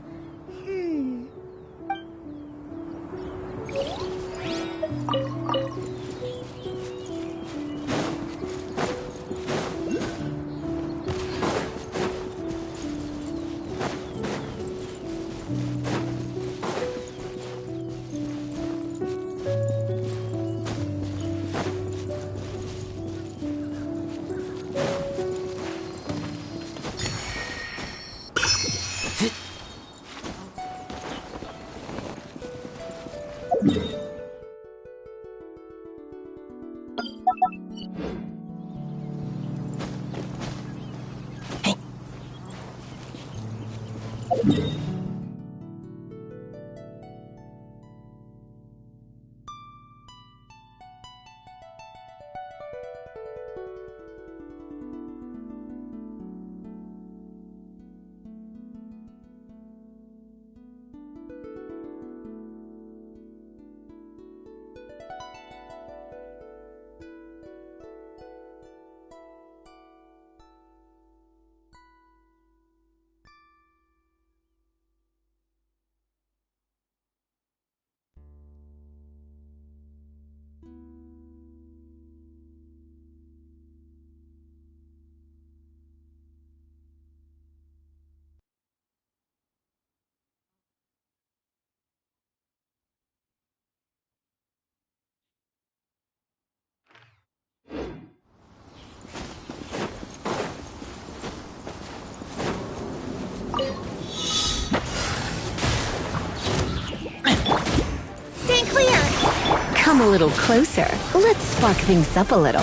Come a little closer. Let's spark things up a little.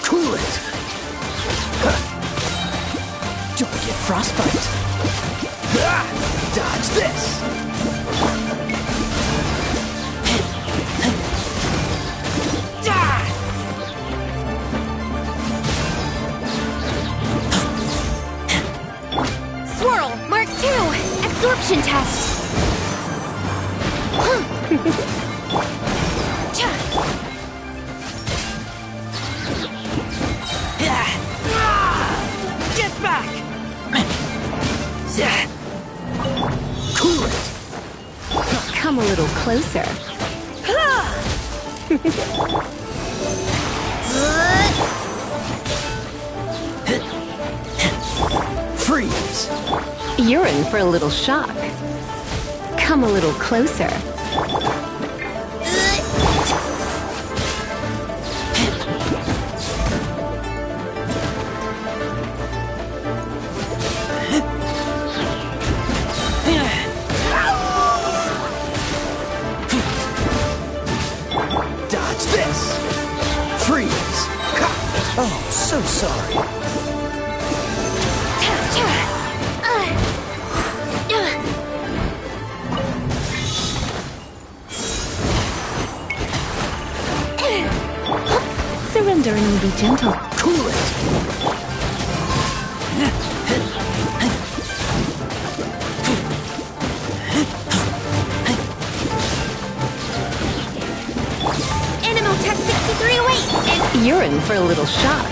Cool it. Don't get frostbite. Dodge this. Swirl, Mark 2, absorption test. Get back! Cool it. Come a little closer. Freeze. You're in for a little shock. Come a little closer. Dodge this. Freeze. Oh, so sorry. Surrender and be gentle. Cool it. Animal test 6308 and You're in for a little shock.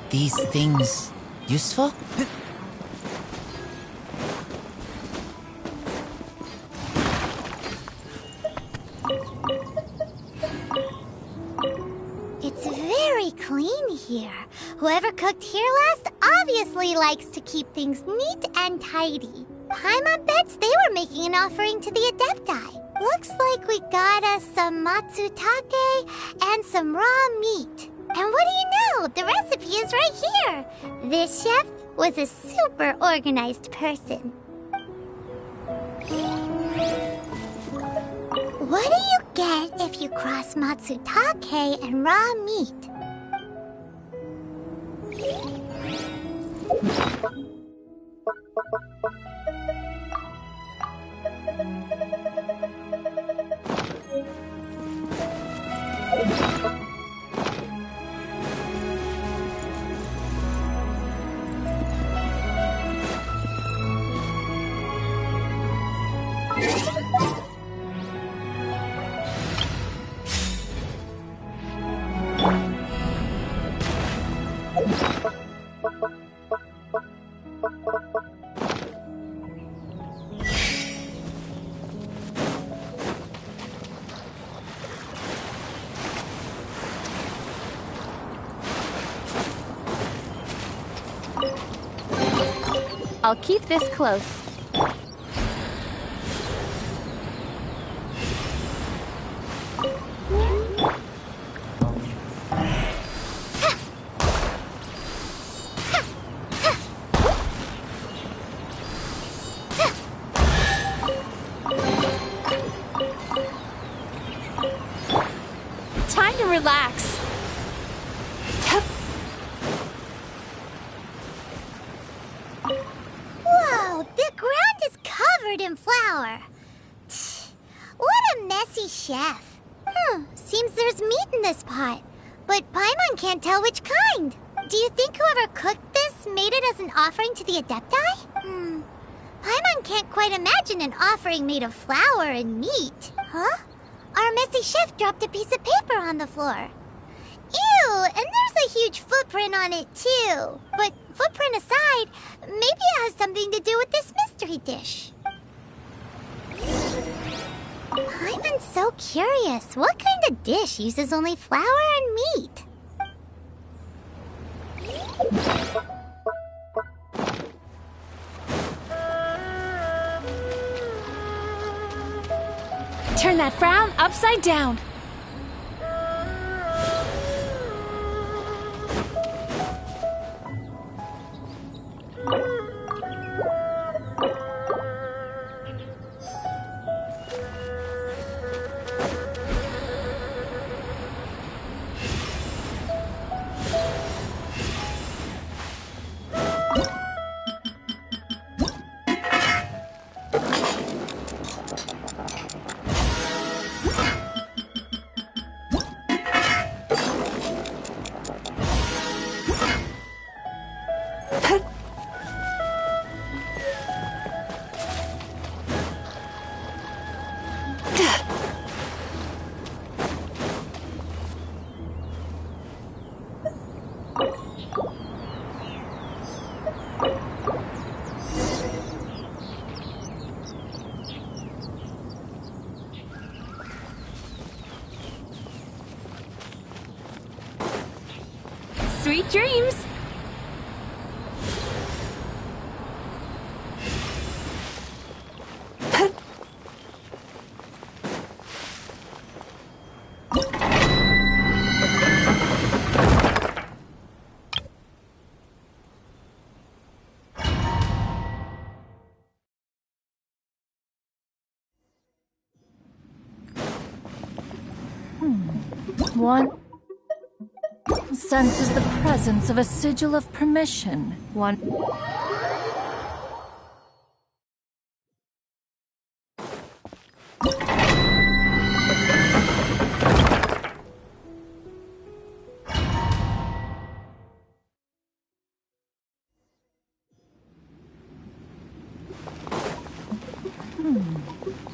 These things useful? It's very clean here. Whoever cooked here last obviously likes to keep things neat and tidy. Paimon bets they were making an offering to the Adepti. Looks like we got us some matsutake and some raw meat. And what do you know? The recipe is right here. This chef was a super organized person. What do you get if you cross matsutake and raw meat? I'll keep this close. time to relax. Whoa, the ground is covered in flour. What a messy chef. Seems there's meat in this pot, but Paimon can't tell which kind. Do you think whoever cooked this made it as an offering to the Adepti? Paimon can't quite imagine an offering made of flour and meat. Huh? Our messy chef dropped a piece of paper on the floor. Ew, and there's a huge footprint on it too. But footprint aside, maybe it has something to do with this mystery dish. I'm so curious. What kind of dish uses only flour and meat? Turn that frown upside down. Sweet dreams! One senses the presence of a sigil of permission. One...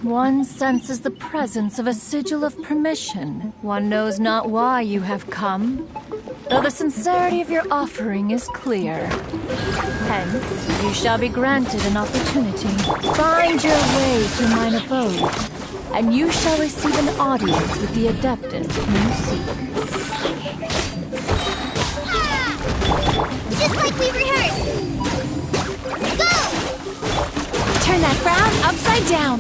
One senses the presence of a sigil of permission. One knows not why you have come, though the sincerity of your offering is clear. Hence, you shall be granted an opportunity. Find your way through mine abode, and you shall receive an audience with the Adeptus you seek. Just like we rehearsed! Go! Turn that frown upside down.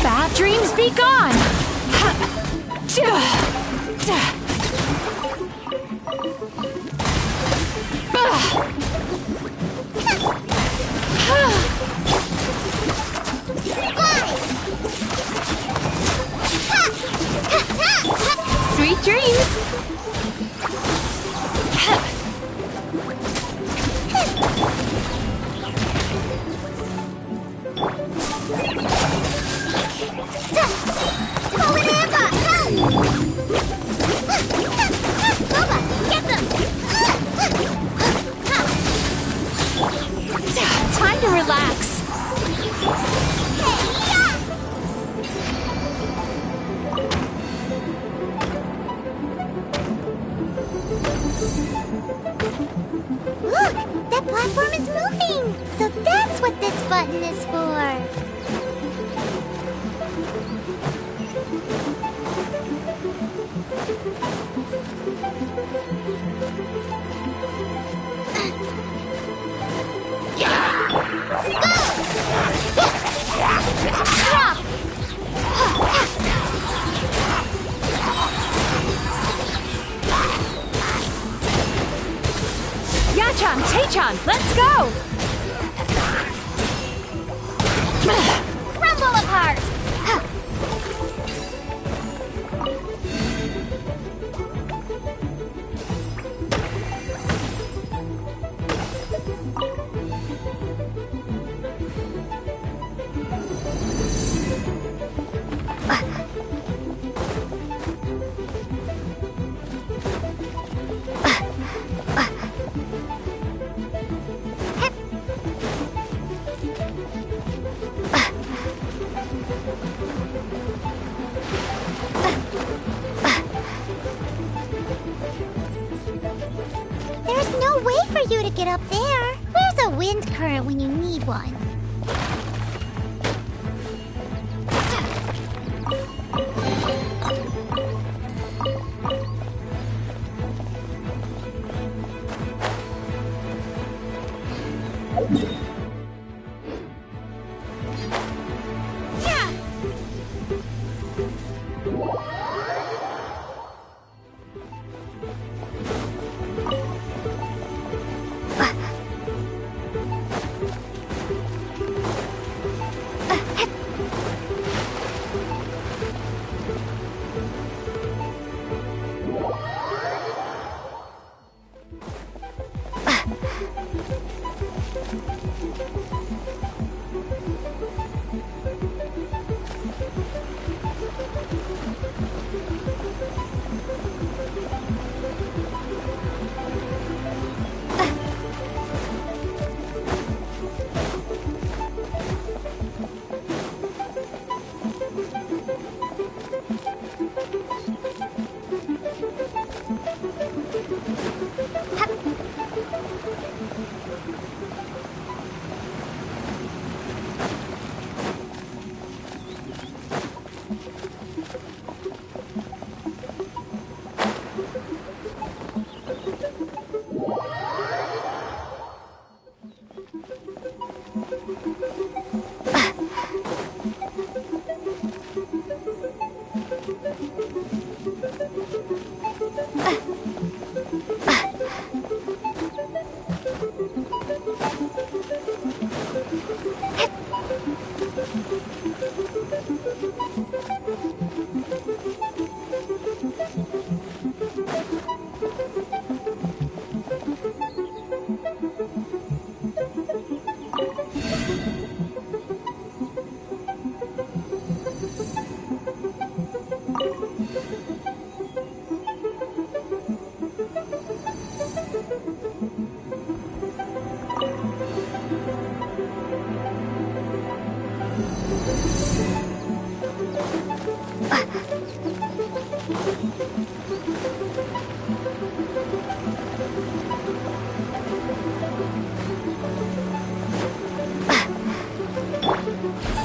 Bad dreams be gone. Sweet dreams. Time to relax. Look! That platform is moving! So that's what this button is for! Yachan, Taechan, let's go! Crumble apart! There's no way for you to get up there. Where's a wind current when you need one?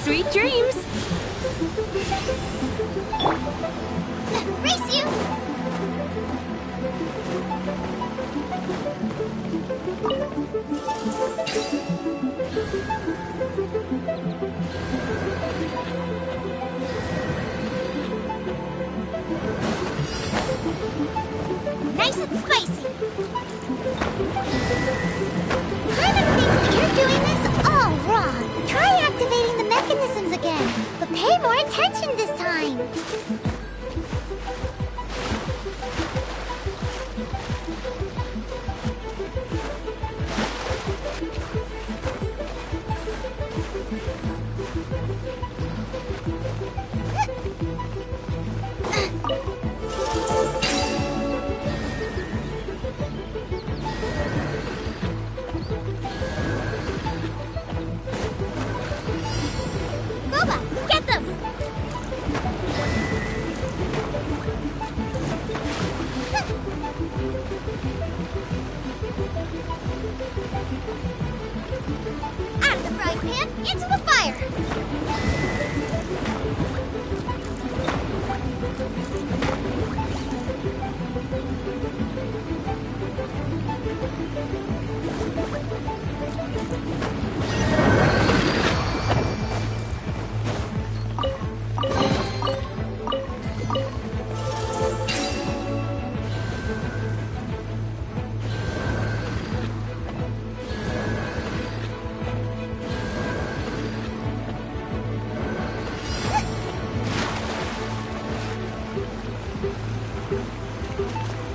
Sweet dreams! Race you! Nice and spicy! Paimon thinks that you're doing this all wrong. Try activating the mechanisms again, but pay more attention this time. Boba, get them! Out of the frying pan, into the fire!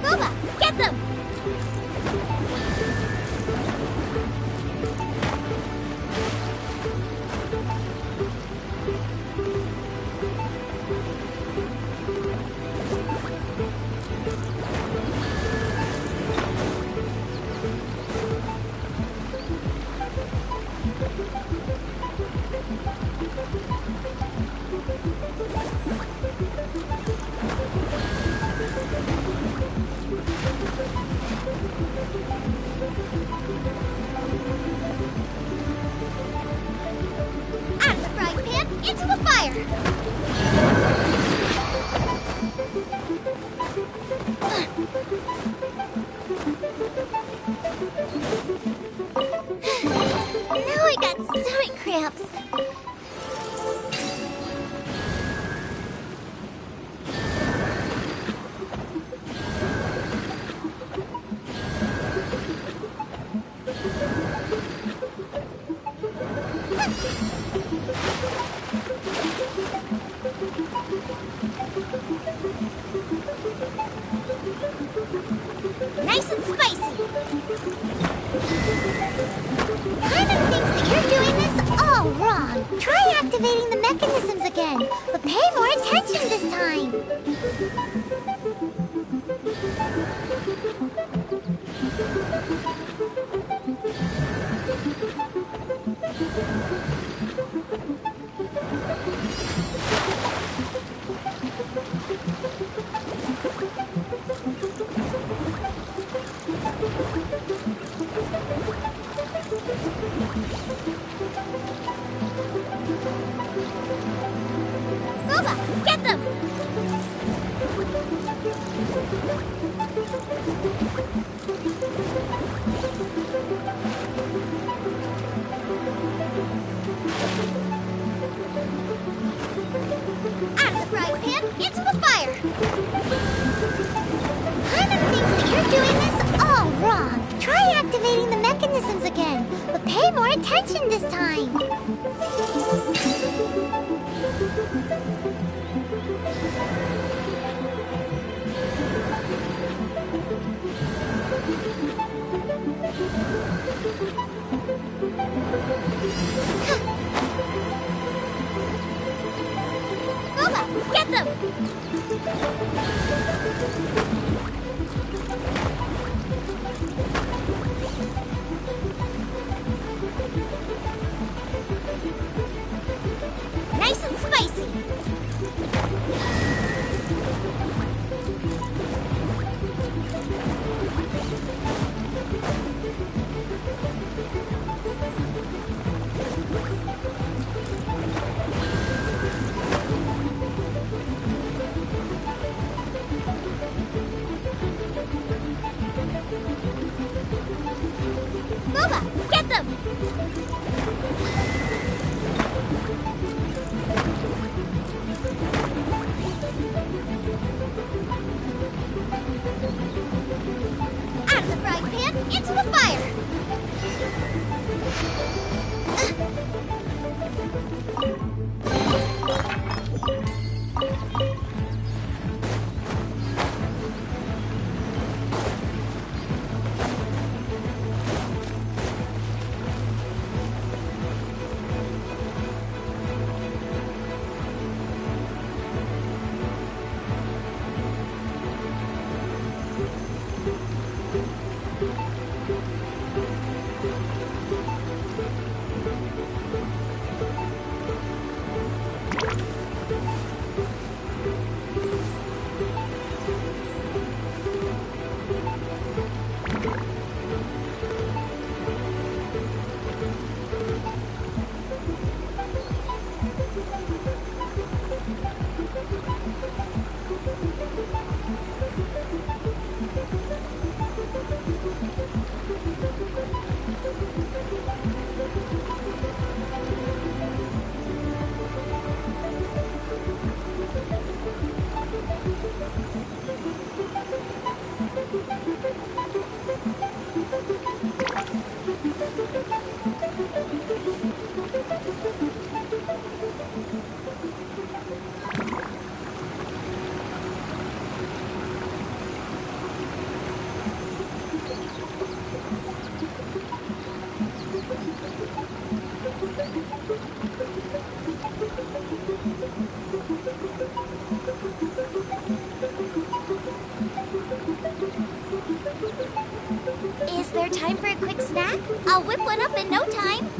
Boba, get them! Out of the frying pan, into the fire! Now I got stomach cramps. Nice and spicy! Paimon thinks that you're doing this all wrong. Try activating the mechanisms again, but pay more attention this time. Boba, get them! Out of the frying pan, into the fire! Paimon thinks that you're doing this all wrong. Try activating the mechanisms again, but pay more attention this time. Boba, get them! time for a quick snack? I'll whip one up in no time.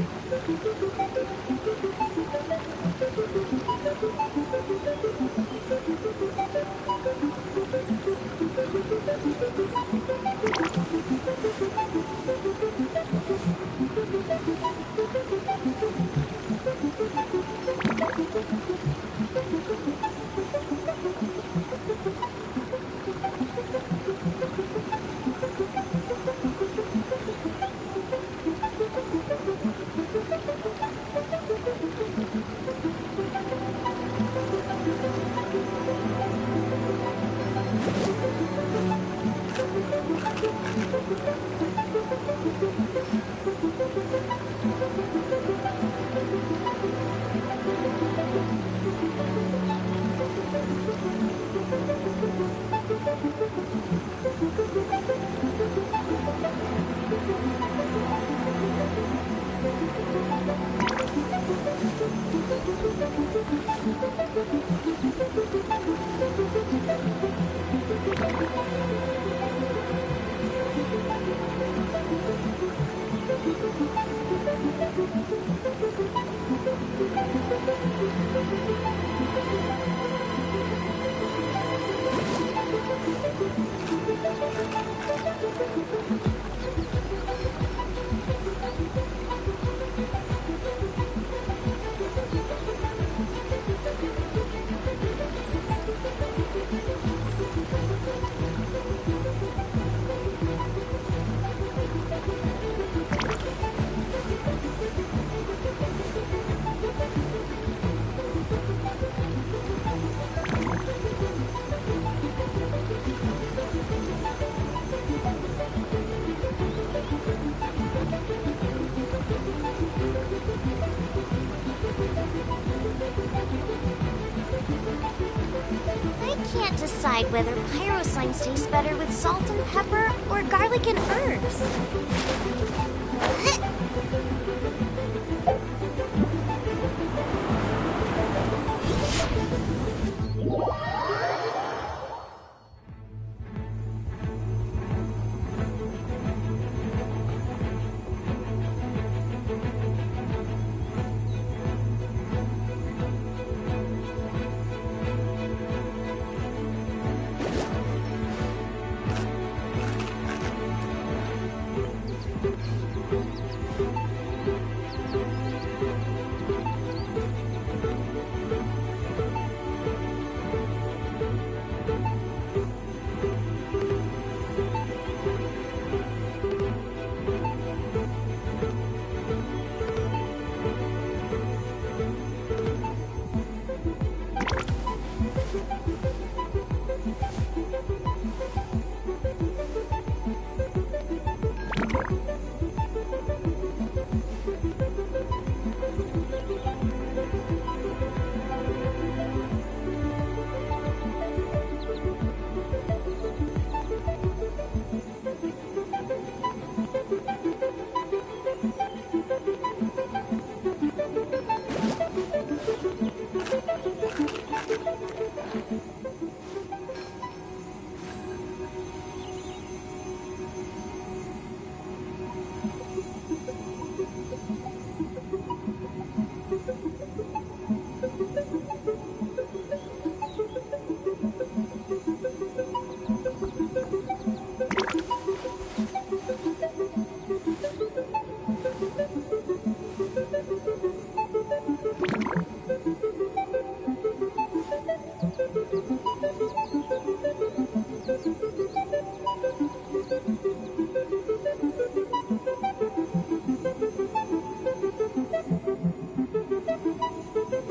Can't decide whether pyro slimes taste better with salt and pepper or garlic and herbs.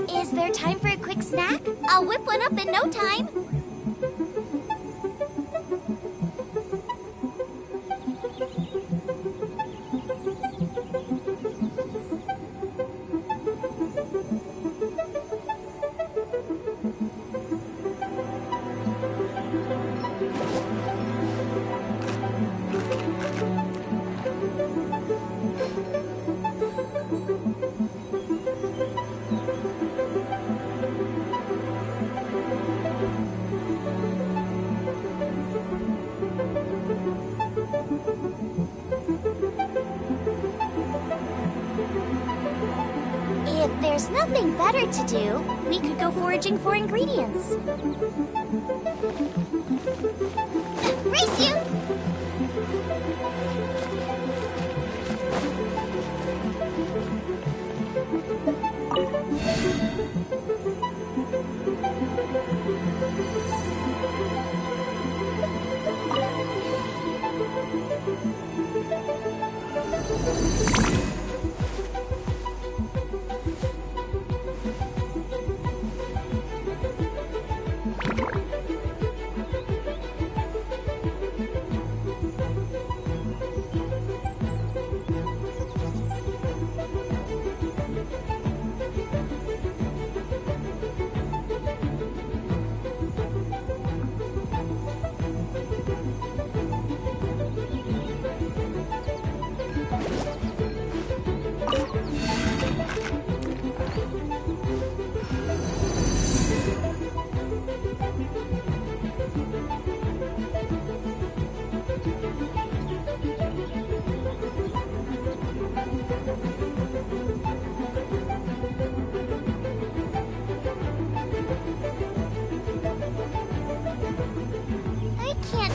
Is there time for a quick snack? I'll whip one up in no time. there's nothing better to do, we could go foraging for ingredients. Race you!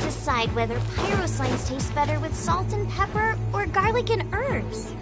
Decide whether pyro slimes taste better with salt and pepper or garlic and herbs.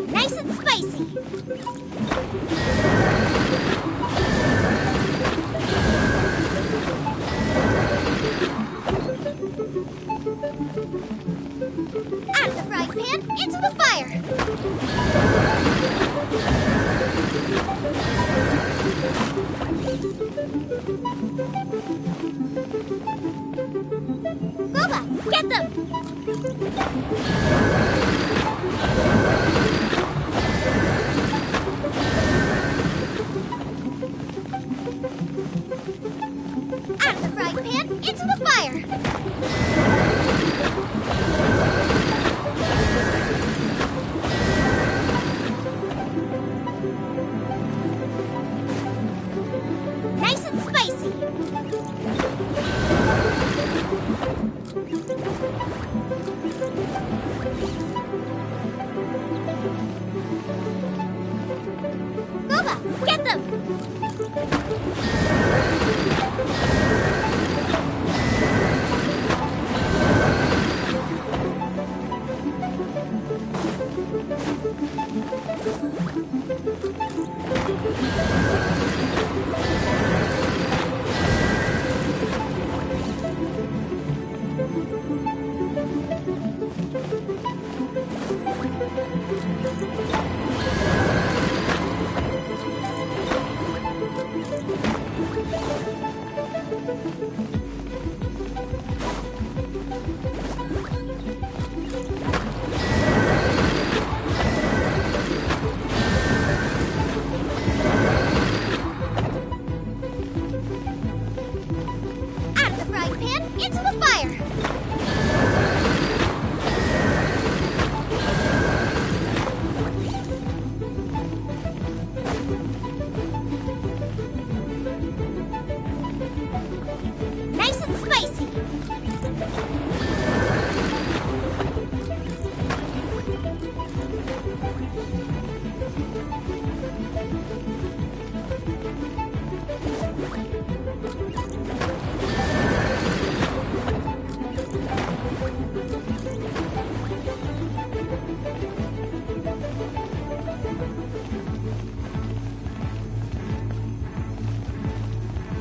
Nice and spicy.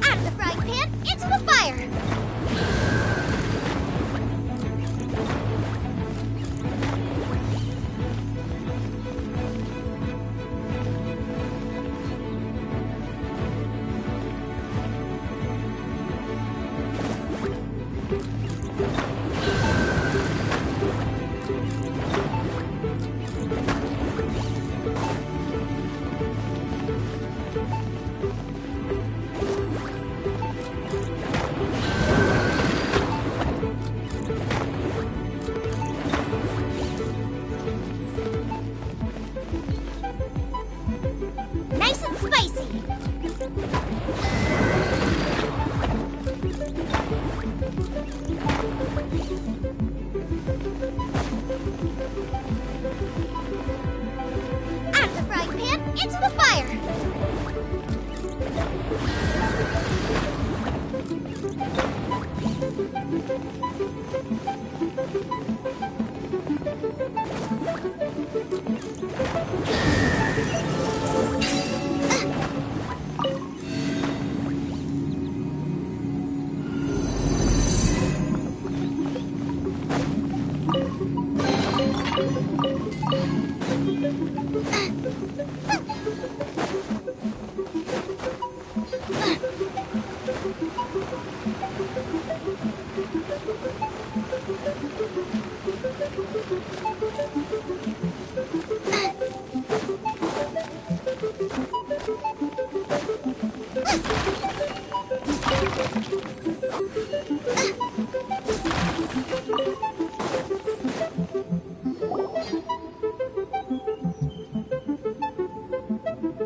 Out of the frying pan, into the fire! Nice and spicy! Out of the frying pan, into the fire!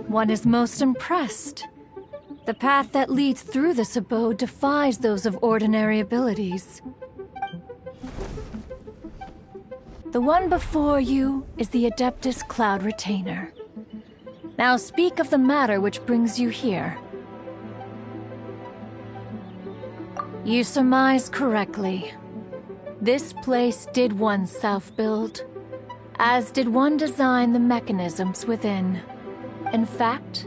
One is most impressed. The path that leads through this abode defies those of ordinary abilities. The one before you is the Adeptus Cloud Retainer. Now speak of the matter which brings you here. You surmise correctly. This place did one self-build, as did one design the mechanisms within. In fact,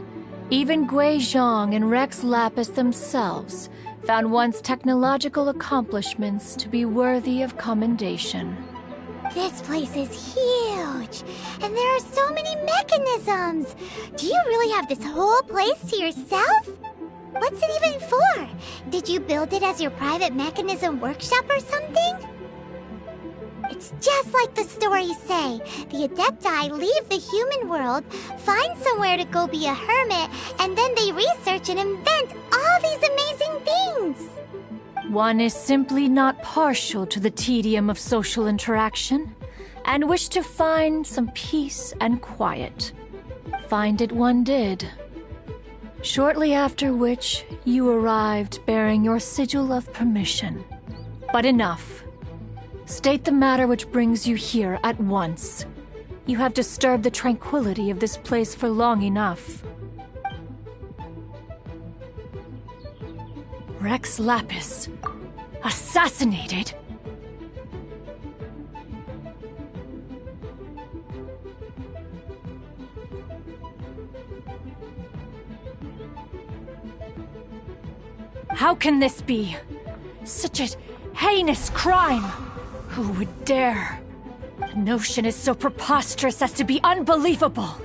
even Gui Zhang and Rex Lapis themselves found one's technological accomplishments to be worthy of commendation. This place is huge, and there are so many mechanisms. Do you really have this whole place to yourself? What's it even for? Did you build it as your private mechanism workshop or something? It's just like the stories say. The Adepti leave the human world, find somewhere to go be a hermit, and then they research and invent all these amazing things. One is simply not partial to the tedium of social interaction, and wished to find some peace and quiet. Find it one did. Shortly after which, you arrived bearing your sigil of permission. But enough. State the matter which brings you here at once. You have disturbed the tranquility of this place for long enough. Rex Lapis. Assassinated? How can this be? Such a heinous crime! Who would dare? The notion is so preposterous as to be unbelievable.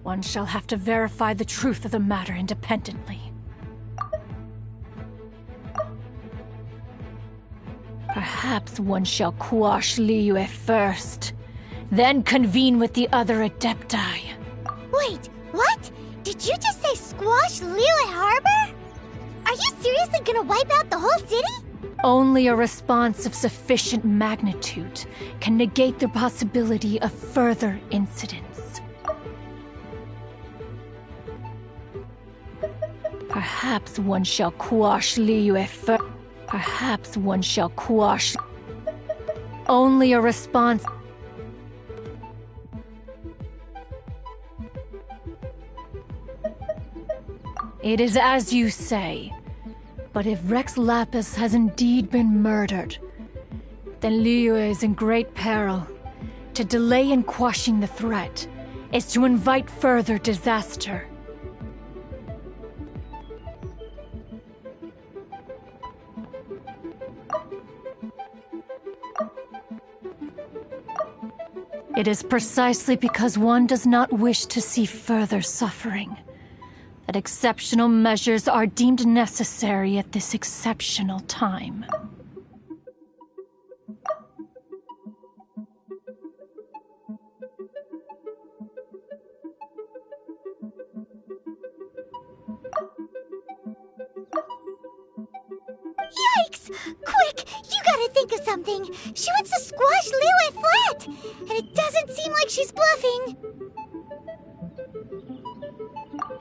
One shall have to verify the truth of the matter independently. Perhaps one shall quash Liyue first, then convene with the other Adepti. Wait, what? Did you just say squash Liyue Harbor? Are you seriously gonna wipe out the whole city? Only a response of sufficient magnitude can negate the possibility of further incidents. Perhaps one shall quash Liyue first. Perhaps one shall quash. Only a response. It is as you say. But if Rex Lapis has indeed been murdered, then Liyue is in great peril. To delay in quashing the threat is to invite further disaster. It is precisely because one does not wish to see further suffering that exceptional measures are deemed necessary at this exceptional time. Yikes! Quick! You gotta think of something! She wants to squash Liyue flat! And it doesn't seem like she's bluffing!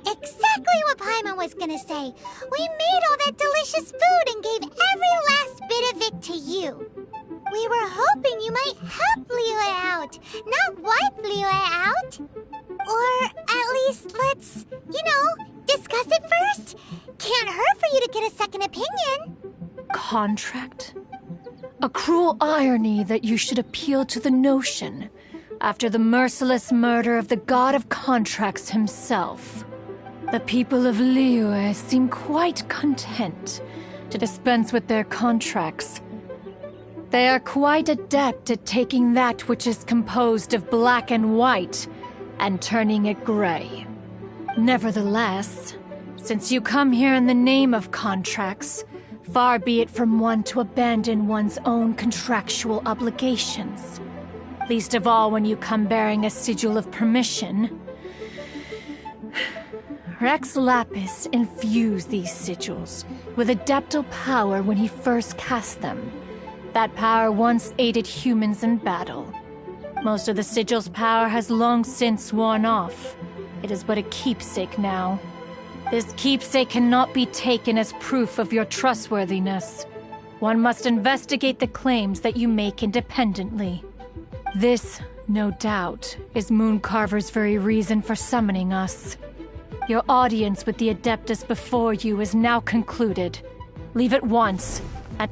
Exactly what Paimon was gonna say! We made all that delicious food and gave every last bit of it to you! We were hoping you might help Liyue out, not wipe Liyue out! Or at least let's, discuss it first! Can't hurt for you to get a second opinion! Contract? A cruel irony that you should appeal to the notion after the merciless murder of the god of contracts himself. The people of Liyue seem quite content to dispense with their contracts. They are quite adept at taking that which is composed of black and white and turning it gray. Nevertheless, since you come here in the name of contracts, far be it from one to abandon one's own contractual obligations. Least of all when you come bearing a sigil of permission. Rex Lapis infused these sigils with adeptal power when he first cast them. That power once aided humans in battle. Most of the sigil's power has long since worn off. It is but a keepsake now. This keepsake cannot be taken as proof of your trustworthiness. One must investigate the claims that you make independently. This, no doubt, is Mooncarver's very reason for summoning us. Your audience with the Adeptus before you is now concluded. Leave at once, and...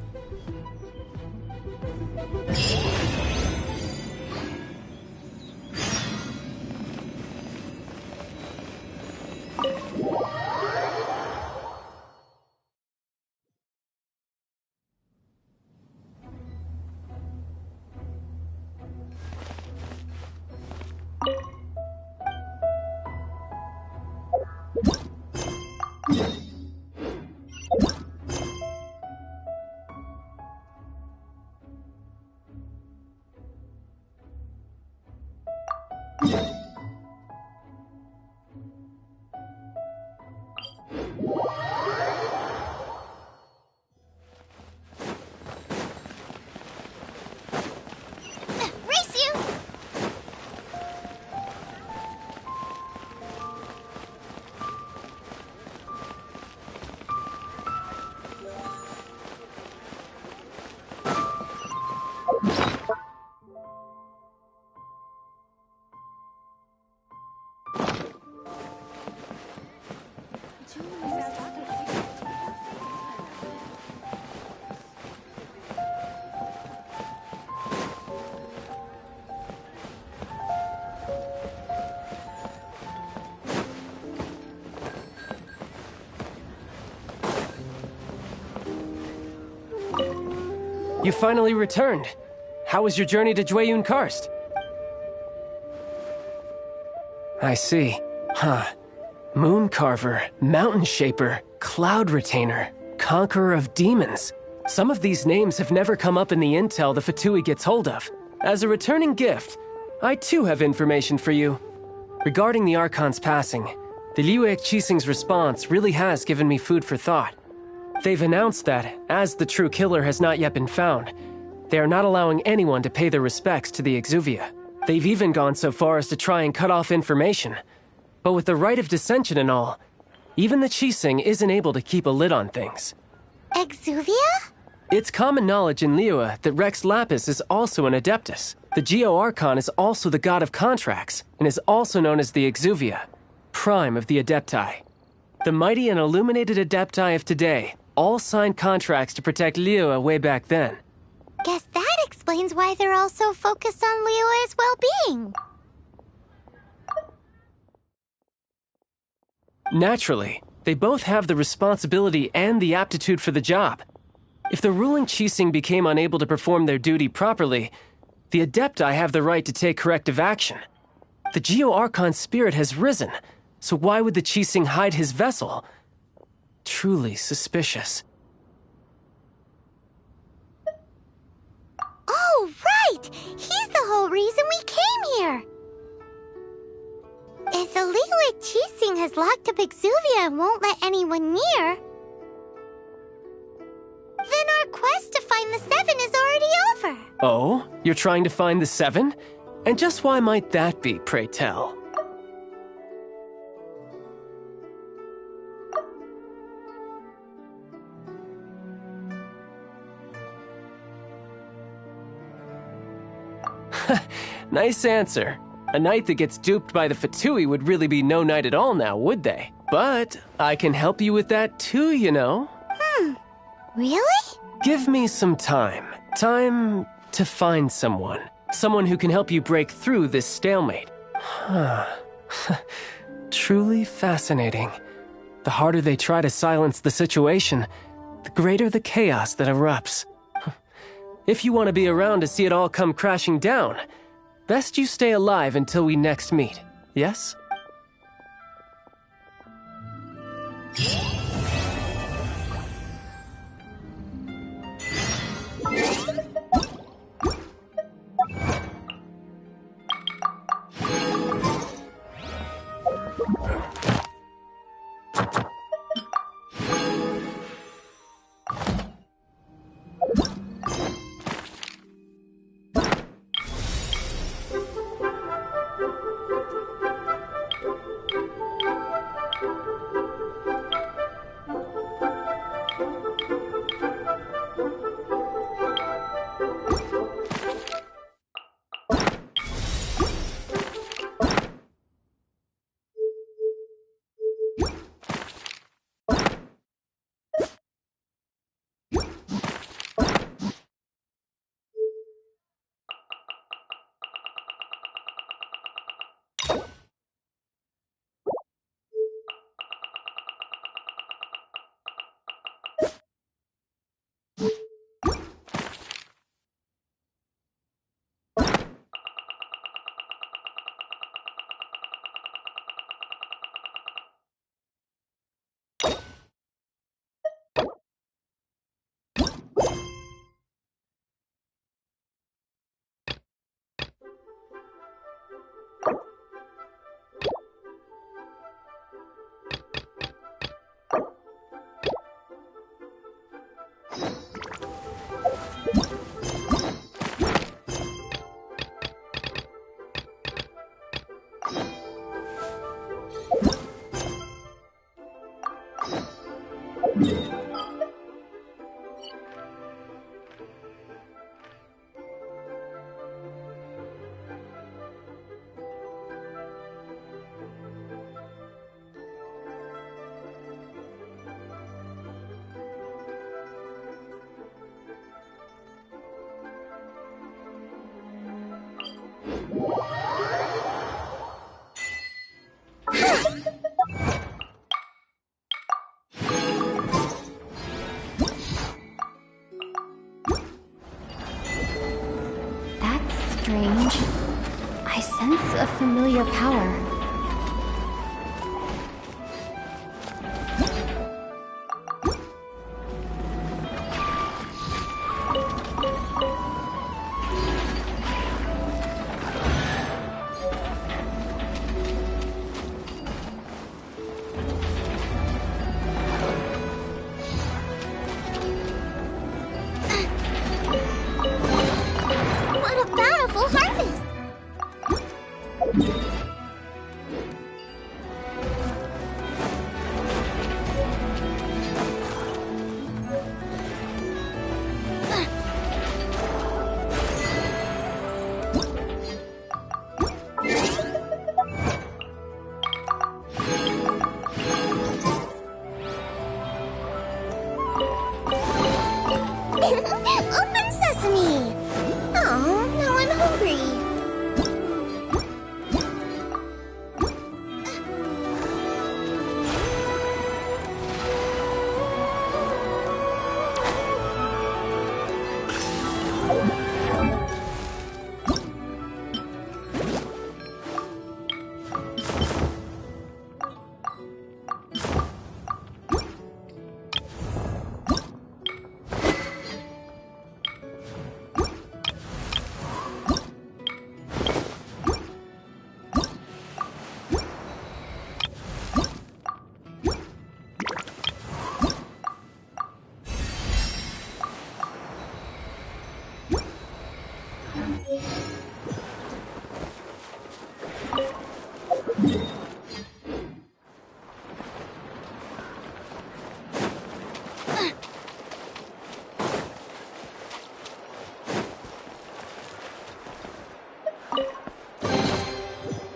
You finally returned. How was your journey to Jueyun Karst? I see. Huh. Mooncarver, Mountain Shaper, Cloud Retainer, Conqueror of Demons. Some of these names have never come up in the intel the Fatui gets hold of. As a returning gift, I too have information for you. Regarding the Archon's passing, the Liyue Qixing's response really has given me food for thought. They've announced that, as the true killer has not yet been found, they are not allowing anyone to pay their respects to the Exuvia. They've even gone so far as to try and cut off information. But with the right of dissension and all, Even the Qixing isn't able to keep a lid on things. Exuvia? It's common knowledge in Liyue that Rex Lapis is also an Adeptus. The Geo-Archon is also the god of contracts, and is also known as the Exuvia, prime of the Adepti. The mighty and illuminated Adepti of today all signed contracts to protect Liyue way back then. Guess that explains why they're all so focused on Liyue's well-being. Naturally, they both have the responsibility and the aptitude for the job. If the ruling Qixing became unable to perform their duty properly, the Adepti have the right to take corrective action. The Geo-Archon's spirit has risen, so why would the Qixing hide his vessel? Truly suspicious. Oh, right! He's the whole reason we came here! If the Liyue Qixing has locked up Exuvia and won't let anyone near, then our quest to find the Seven is already over. Oh? You're trying to find the Seven? And just why might that be, pray tell? Nice answer. A knight that gets duped by the Fatui would really be no knight at all now, would they? But I can help you with that too, you know. Really? Give me some time. Time to find someone. Someone who can help you break through this stalemate. Truly fascinating. The harder they try to silence the situation, the greater the chaos that erupts. If you want to be around to see it all come crashing down, best you stay alive until we next meet, yes? Strange. I sense a familiar power. Open sesame! Oh, now I'm hungry.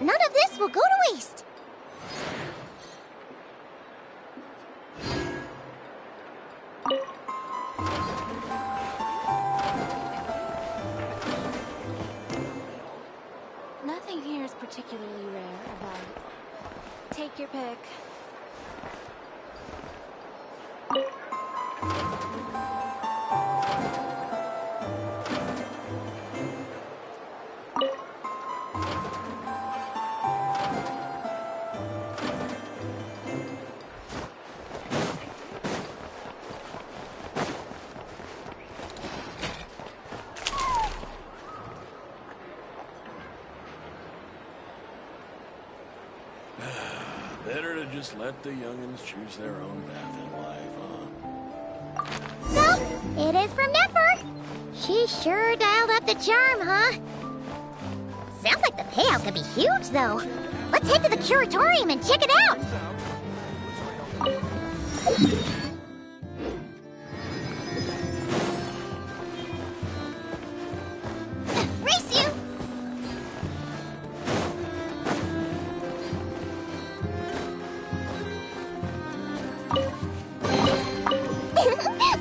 None of this will go to waste. Nothing here is particularly rare about it. Take your pick. Better to just let the youngins choose their own path in life, huh? So, it is from Nefer. She sure dialed up the charm, huh? Sounds like the payout could be huge, though. Let's head to the curatorium and check it out. Race you!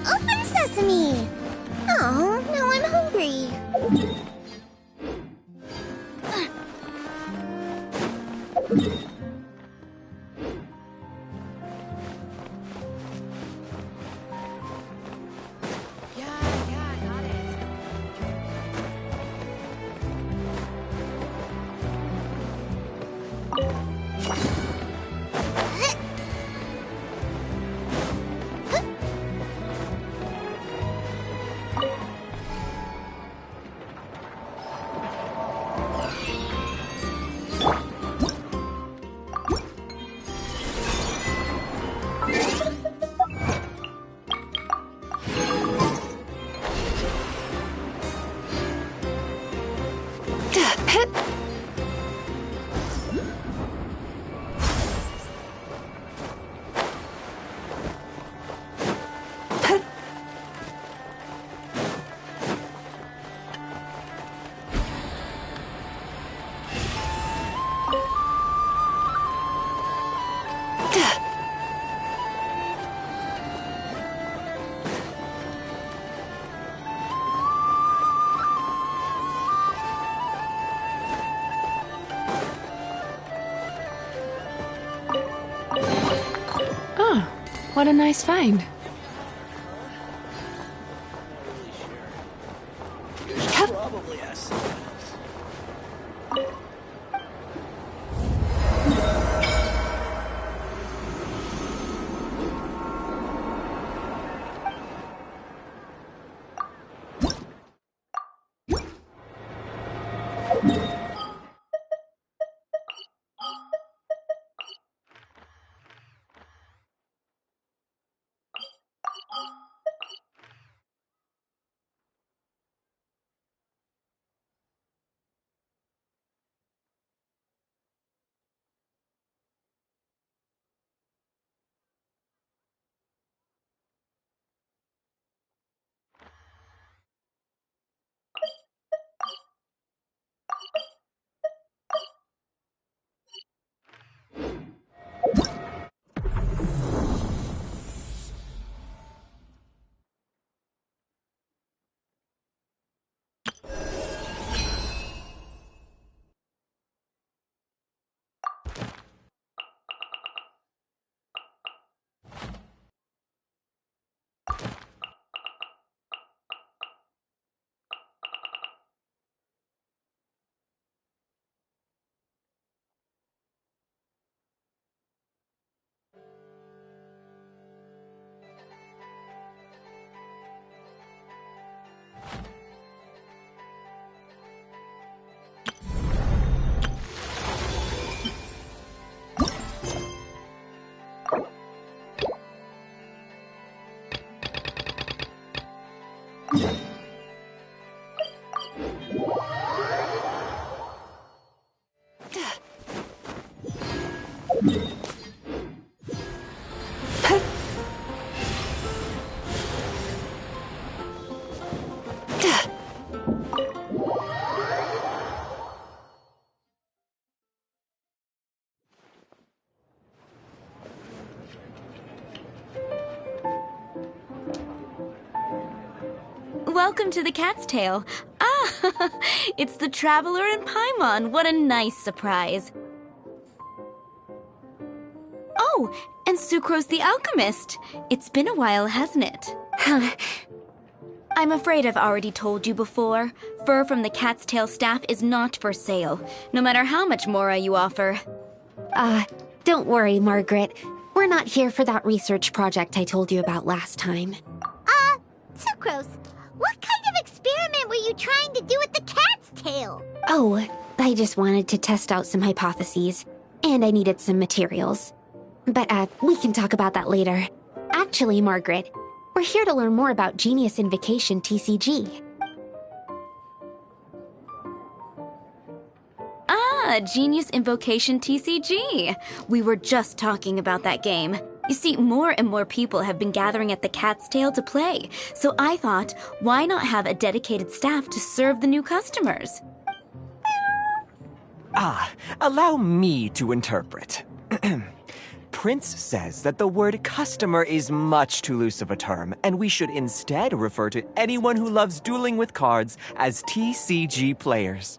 Open sesame! Oh, now I'm hungry. Oh, what a nice find. Probably has some. Welcome to the Cat's Tail. Ah, it's the Traveler and Paimon. What a nice surprise. Oh, and Sucrose the Alchemist. It's been a while, hasn't it? I'm afraid I've already told you before. Fur from the Cat's Tail staff is not for sale, no matter how much Mora you offer. Don't worry, Margaret. We're not here for that research project I told you about last time. Sucrose, what kind of experiment were you trying to do with the cat's tail? Oh, I just wanted to test out some hypotheses, and I needed some materials. But, we can talk about that later. Actually, Margaret, we're here to learn more about Genius Invocation TCG. Genius Invocation TCG. We were just talking about that game. You see, more and more people have been gathering at the Cat's Tail to play, so I thought, why not have a dedicated staff to serve the new customers? Allow me to interpret. Prince says that the word customer is much too loose of a term, and we should instead refer to anyone who loves dueling with cards as TCG players.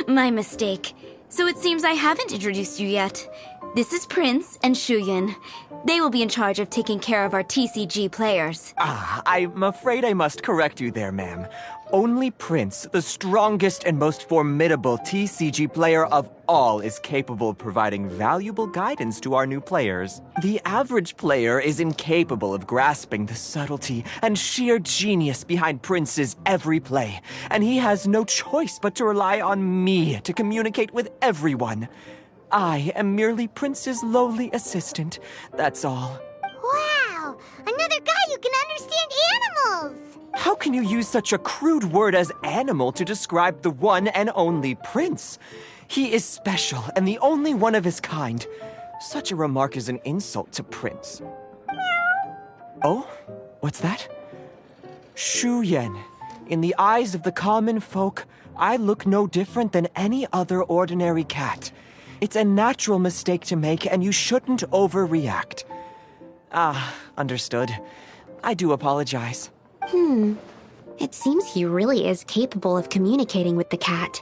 My mistake. So it seems I haven't introduced you yet. This is Prince and Shuyan. They will be in charge of taking care of our TCG players. I'm afraid I must correct you there, ma'am. Only Prince, the strongest and most formidable TCG player of all, is capable of providing valuable guidance to our new players. The average player is incapable of grasping the subtlety and sheer genius behind Prince's every play, and he has no choice but to rely on me to communicate with everyone. I am merely Prince's lowly assistant, that's all. Wow! Another guy who can understand animals! How can you use such a crude word as animal to describe the one and only Prince? He is special and the only one of his kind. Such a remark is an insult to Prince. Oh? What's that? Shuyan. In the eyes of the common folk, I look no different than any other ordinary cat. It's a natural mistake to make, and you shouldn't overreact. Understood. I do apologize. It seems he really is capable of communicating with the cat.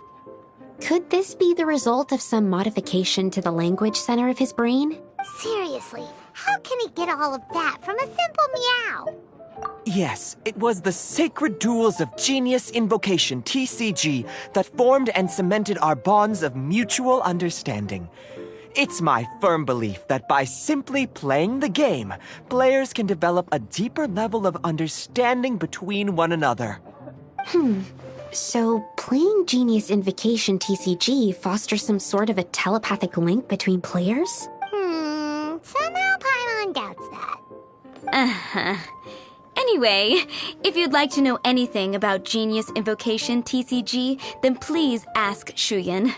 Could this be the result of some modification to the language center of his brain? Seriously, how can he get all of that from a simple meow? Yes, it was the sacred duels of Genius Invocation, TCG, that formed and cemented our bonds of mutual understanding. It's my firm belief that by simply playing the game, players can develop a deeper level of understanding between one another. So playing Genius Invocation TCG fosters some sort of a telepathic link between players? Somehow Paimon doubts that. Anyway, if you'd like to know anything about Genius Invocation TCG, then please ask Shuyan,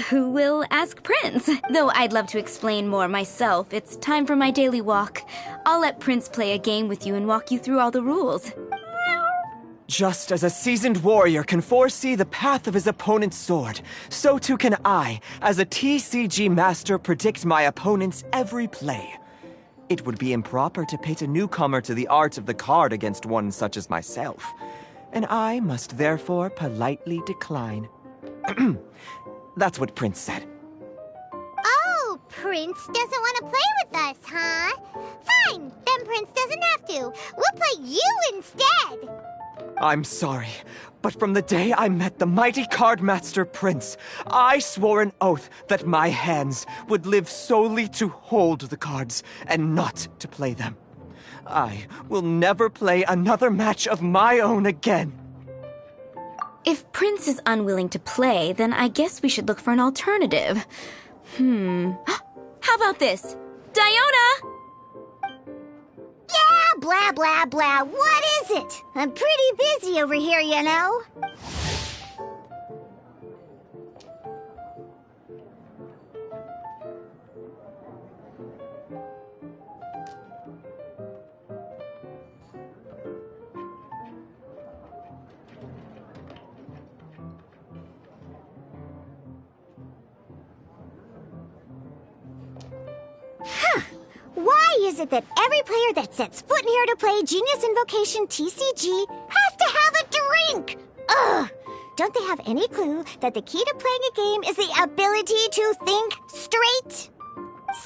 who will ask Prince. Though I'd love to explain more myself, it's time for my daily walk. I'll let Prince play a game with you and walk you through all the rules. Just as a seasoned warrior can foresee the path of his opponent's sword, so too can I, as a TCG master, predict my opponent's every play. It would be improper to pit a newcomer to the art of the card against one such as myself, and I must therefore politely decline. That's what Prince said. Oh, Prince doesn't want to play with us, huh? Fine, then Prince doesn't have to. We'll play you instead. I'm sorry, but from the day I met the mighty cardmaster Prince, I swore an oath that my hands would live solely to hold the cards and not to play them. I will never play another match of my own again. If Prince is unwilling to play, then I guess we should look for an alternative. How about this? Diona! Yeah, blah, blah, blah. What is it? I'm pretty busy over here, you know. Why is it that every player that sets foot in here to play Genius Invocation TCG has to have a drink? Ugh! Don't they have any clue that the key to playing a game is the ability to think straight?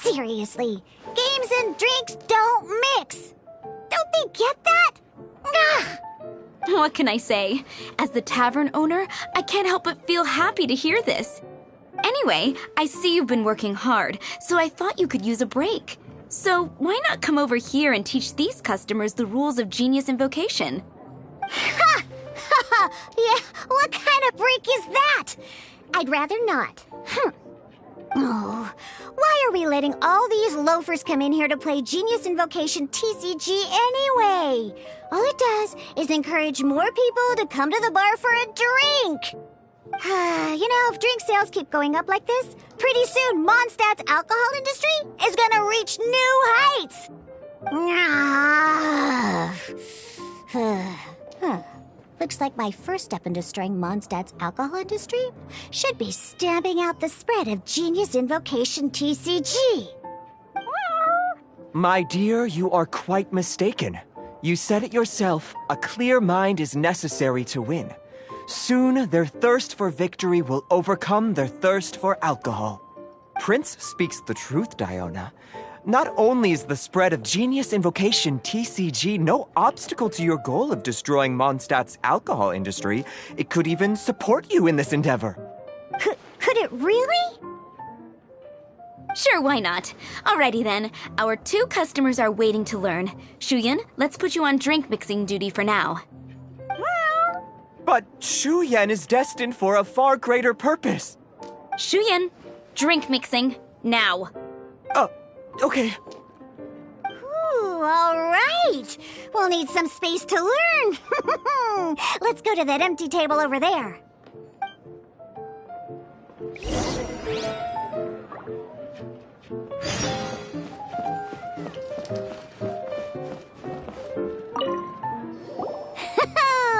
Seriously, games and drinks don't mix. Don't they get that? Ugh! What can I say? As the tavern owner, I can't help but feel happy to hear this. Anyway, I see you've been working hard, so I thought you could use a break. So why not come over here and teach these customers the rules of Genius Invocation? Ha! Ha! Yeah, what kind of break is that? I'd rather not. Oh, why are we letting all these loafers come in here to play Genius Invocation TCG anyway? All it does is encourage more people to come to the bar for a drink. You know, if drink sales keep going up like this, pretty soon Mondstadt's alcohol industry is gonna reach new heights. Looks like my first step in destroying Mondstadt's alcohol industry should be stamping out the spread of Genius Invocation TCG. My dear, you are quite mistaken. You said it yourself, a clear mind is necessary to win. Soon, their thirst for victory will overcome their thirst for alcohol. Prince speaks the truth, Diona. Not only is the spread of Genius Invocation TCG no obstacle to your goal of destroying Mondstadt's alcohol industry, it could even support you in this endeavor. Could it really? Sure, why not? Alrighty then, our 2 customers are waiting to learn. Shuyan, let's put you on drink mixing duty for now. But Shuyan is destined for a far greater purpose. Shuyan, drink mixing, now. Okay. Ooh, all right. We'll need some space to learn. Let's go to that empty table over there.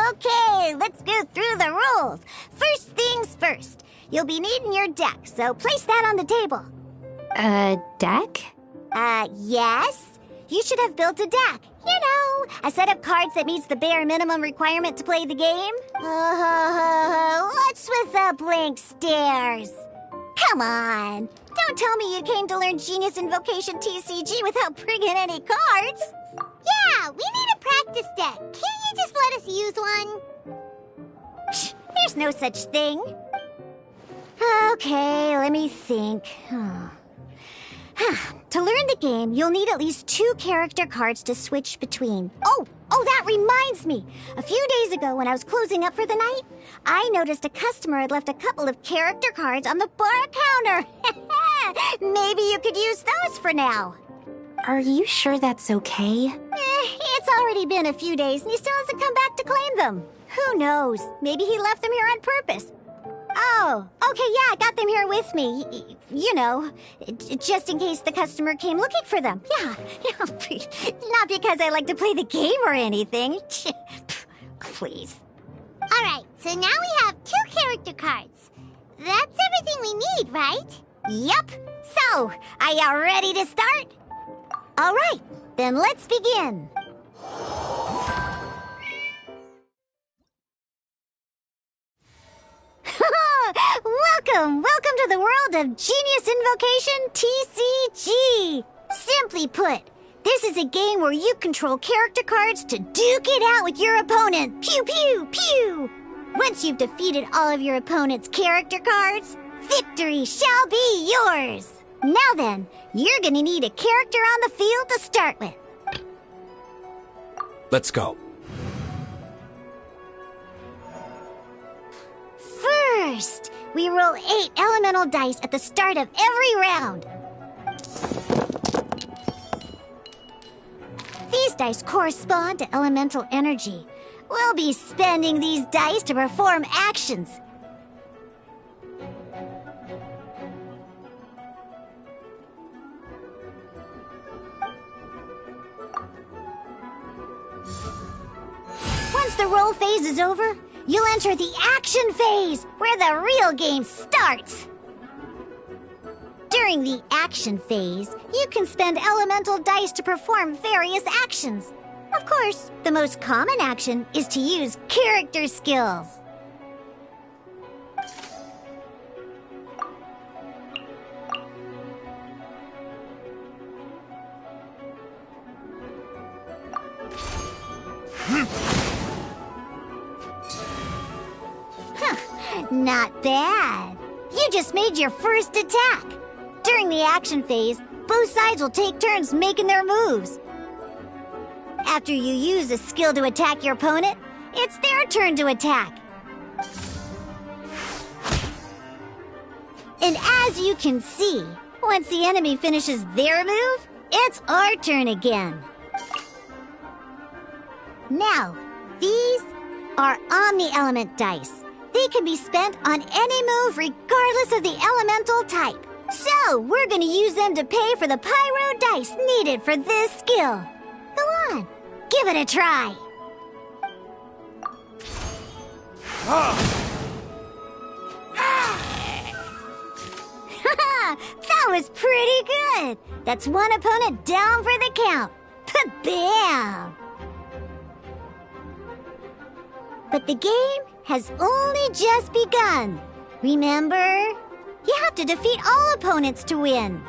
Okay, let's go through the rules. First things first. You'll be needing your deck, so place that on the table. Deck? Yes. You should have built a deck. You know, a set of cards that meets the bare minimum requirement to play the game. What's with the blank stares? Come on. Don't tell me you came to learn Genius Invocation TCG without bringing any cards. Yeah, we need a practice deck. Can't you just let us use one? Psh, there's no such thing. Okay, let me think. To learn the game, you'll need at least 2 character cards to switch between. Oh, that reminds me. A few days ago, when I was closing up for the night, I noticed a customer had left a couple of character cards on the bar counter. Maybe you could use those for now. Are you sure that's okay? It's already been a few days and he still hasn't come back to claim them. Who knows? Maybe he left them here on purpose. Oh, okay, yeah, I got them here with me. You know, just in case the customer came looking for them. Yeah, not because I like to play the game or anything. Please. All right, so now we have 2 character cards. That's everything we need, right? Yup. So, are you ready to start? All right, then let's begin. Welcome to the world of Genius Invocation TCG. Simply put, this is a game where you control character cards to duke it out with your opponent. Pew, pew, pew. Once you've defeated all of your opponent's character cards, victory shall be yours. Now then, you're gonna need a character on the field to start with. Let's go. First, we roll 8 elemental dice at the start of every round. These dice correspond to elemental energy. We'll be spending these dice to perform actions. Once the roll phase is over, you'll enter the action phase, where the real game starts. During the action phase, you can spend elemental dice to perform various actions. Of course, the most common action is to use character skills. Not bad. You just made your first attack. During the action phase, both sides will take turns making their moves. After you use a skill to attack your opponent, it's their turn to attack. And as you can see, once the enemy finishes their move, it's our turn again. Now, these are Omni-Element dice. They can be spent on any move regardless of the elemental type. So, we're gonna use them to pay for the pyro dice needed for this skill. Go on, give it a try. That was pretty good. That's one opponent down for the count. Bam! But the game has only just begun. Remember? You have to defeat all opponents to win.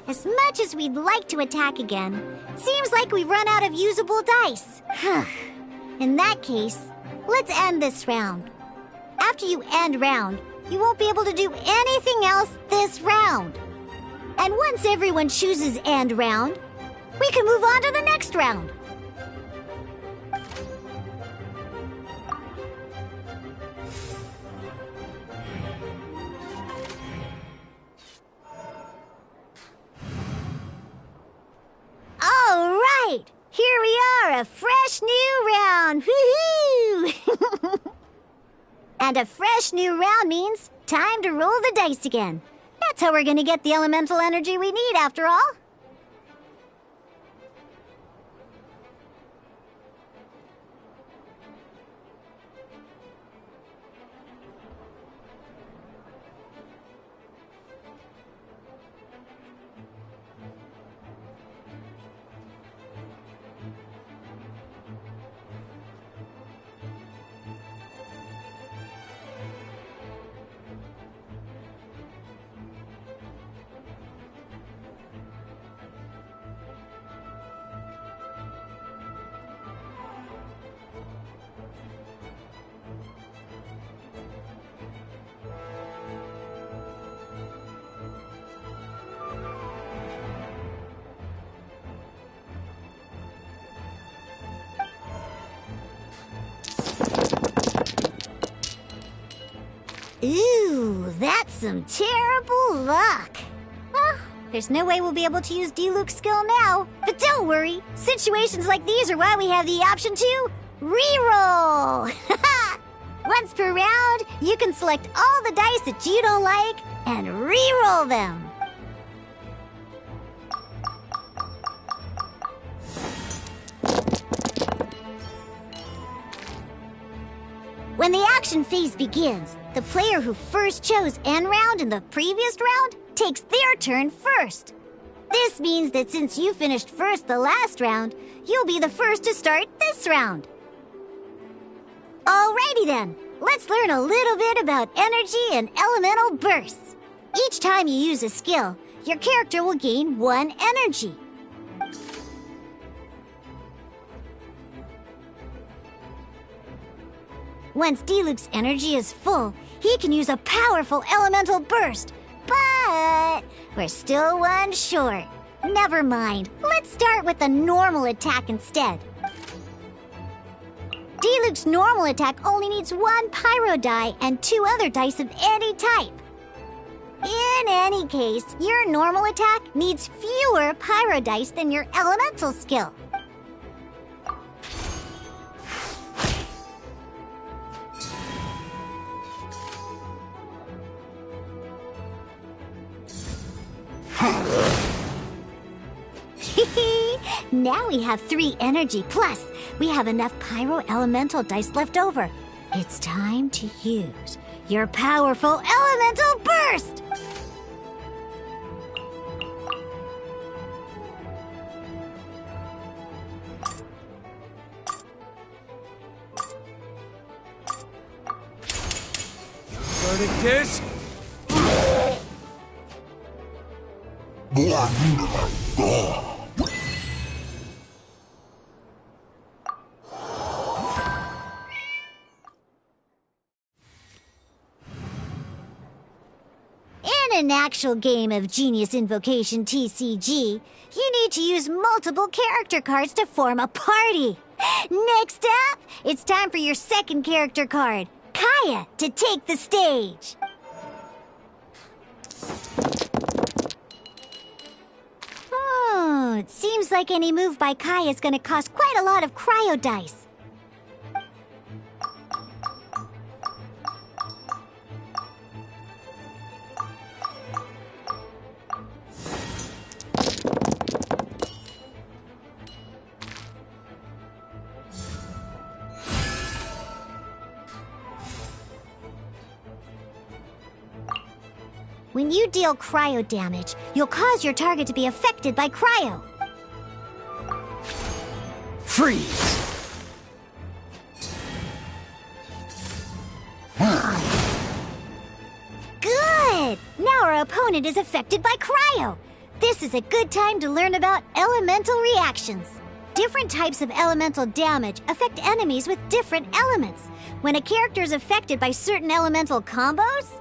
As much as we'd like to attack again, seems like we've run out of usable dice. In that case, let's end this round. After you end round, you won't be able to do anything else this round. And once everyone chooses end round, we can move on to the next round. All right, here we are, a fresh new round. Woohoo! And a fresh new round means time to roll the dice again. That's how we're gonna get the elemental energy we need, after all. Ooh, that's some terrible luck. Well, there's no way we'll be able to use D-Luke's skill now. But don't worry, situations like these are why we have the option to reroll. Once per round, you can select all the dice that you don't like and reroll them. When the action phase begins, the player who first chose end round in the previous round takes their turn first. This means that since you finished first the last round, you'll be the first to start this round. Alrighty then, let's learn a little bit about energy and elemental bursts. Each time you use a skill, your character will gain 1 energy. Once D-Luke's energy is full, he can use a powerful elemental burst. But we're still one short. Never mind. Let's start with a normal attack instead. D-Luke's normal attack only needs 1 pyro die and 2 other dice of any type. In any case, your normal attack needs fewer pyro dice than your elemental skill. Now we have 3 energy, plus we have enough pyro elemental dice left over. It's time to use your powerful elemental burst! Verdict is... In an actual game of Genius Invocation TCG, you need to use multiple character cards to form a party. Next up, it's time for your second character card, Kaya, to take the stage. It seems like any move by Kaya is going to cost quite a lot of cryo dice. When you deal cryo damage, you'll cause your target to be affected by cryo. Freeze! Good! Now our opponent is affected by cryo. This is a good time to learn about elemental reactions. Different types of elemental damage affect enemies with different elements. When a character is affected by certain elemental combos,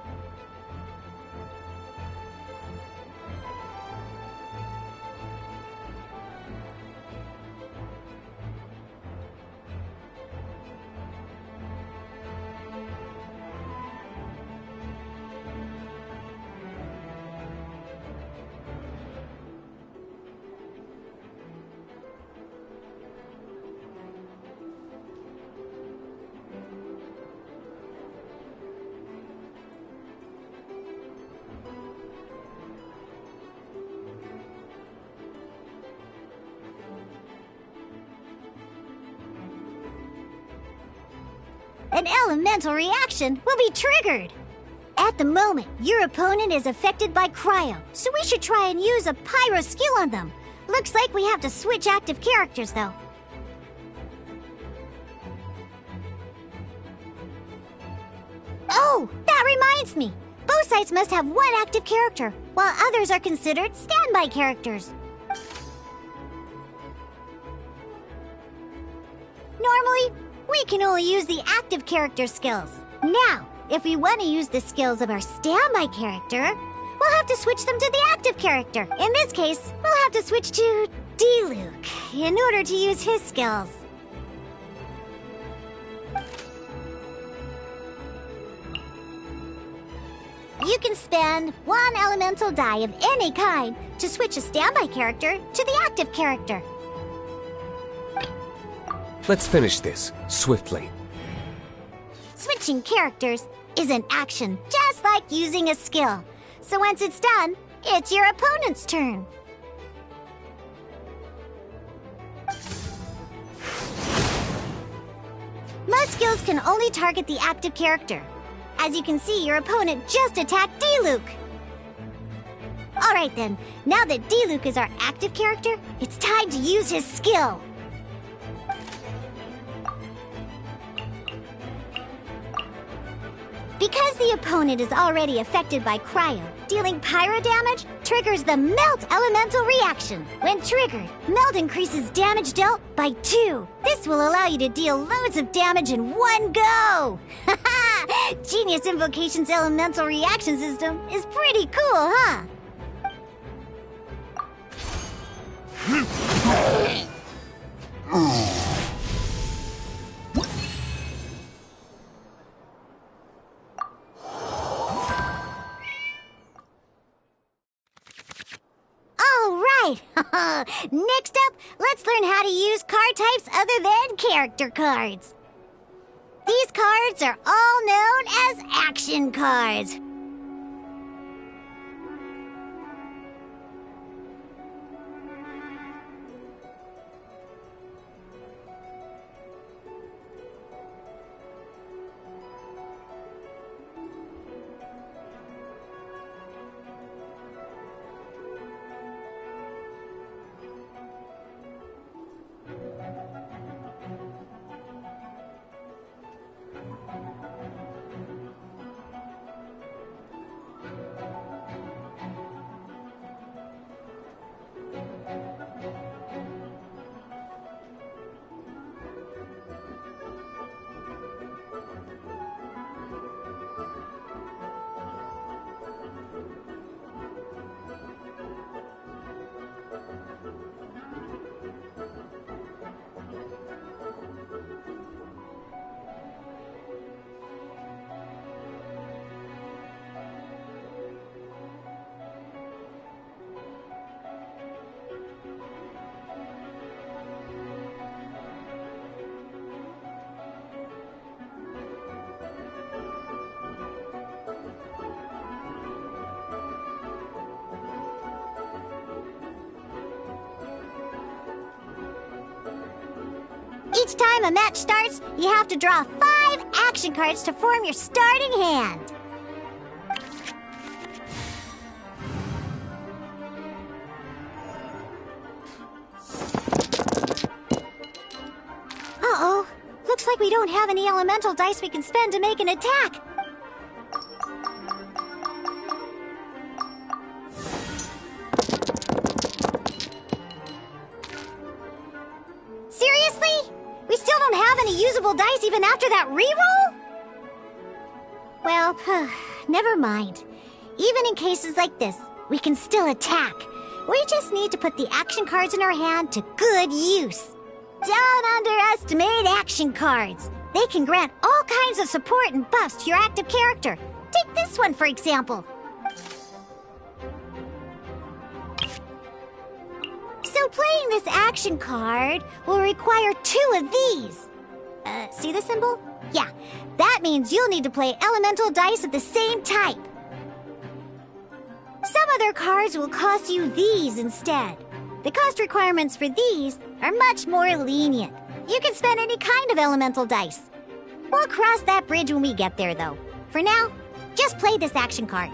an elemental reaction will be triggered. At the moment, your opponent is affected by cryo, so we should try and use a pyro skill on them. Looks like we have to switch active characters, though. Oh, that reminds me. Both sides must have 1 active character, while others are considered standby characters. Normally, we can only use the active character skills. Now, if we want to use the skills of our standby character, we'll have to switch them to the active character. In this case, we'll have to switch to D-Luke in order to use his skills. You can spend 1 elemental die of any kind to switch a standby character to the active character. Let's finish this, swiftly. Switching characters is an action, just like using a skill. So once it's done, it's your opponent's turn. Most skills can only target the active character. As you can see, your opponent just attacked D-Luke. Alright then, now that D-Luke is our active character, it's time to use his skill. Because the opponent is already affected by cryo, dealing pyro damage triggers the Melt Elemental reaction. When triggered, Melt increases damage dealt by 2. This will allow you to deal loads of damage in one go! Haha! Genius Invocation's Elemental reaction system is pretty cool, huh? right! Next up, let's learn how to use card types other than character cards. These cards are all known as action cards. Each time a match starts, you have to draw 5 action cards to form your starting hand. Uh-oh. Looks like we don't have any elemental dice we can spend to make an attack. Seriously? We still don't have any usable dice even after that reroll? Well, never mind. Even in cases like this, we can still attack. We just need to put the action cards in our hand to good use. Don't underestimate action cards. They can grant all kinds of support and buffs to your active character. Take this one, for example. So playing this action card will require 2 of these. See the symbol? Yeah, that means you'll need to play elemental dice of the same type. Some other cards will cost you these instead. The cost requirements for these are much more lenient. You can spend any kind of elemental dice. We'll cross that bridge when we get there, though. For now, just play this action card.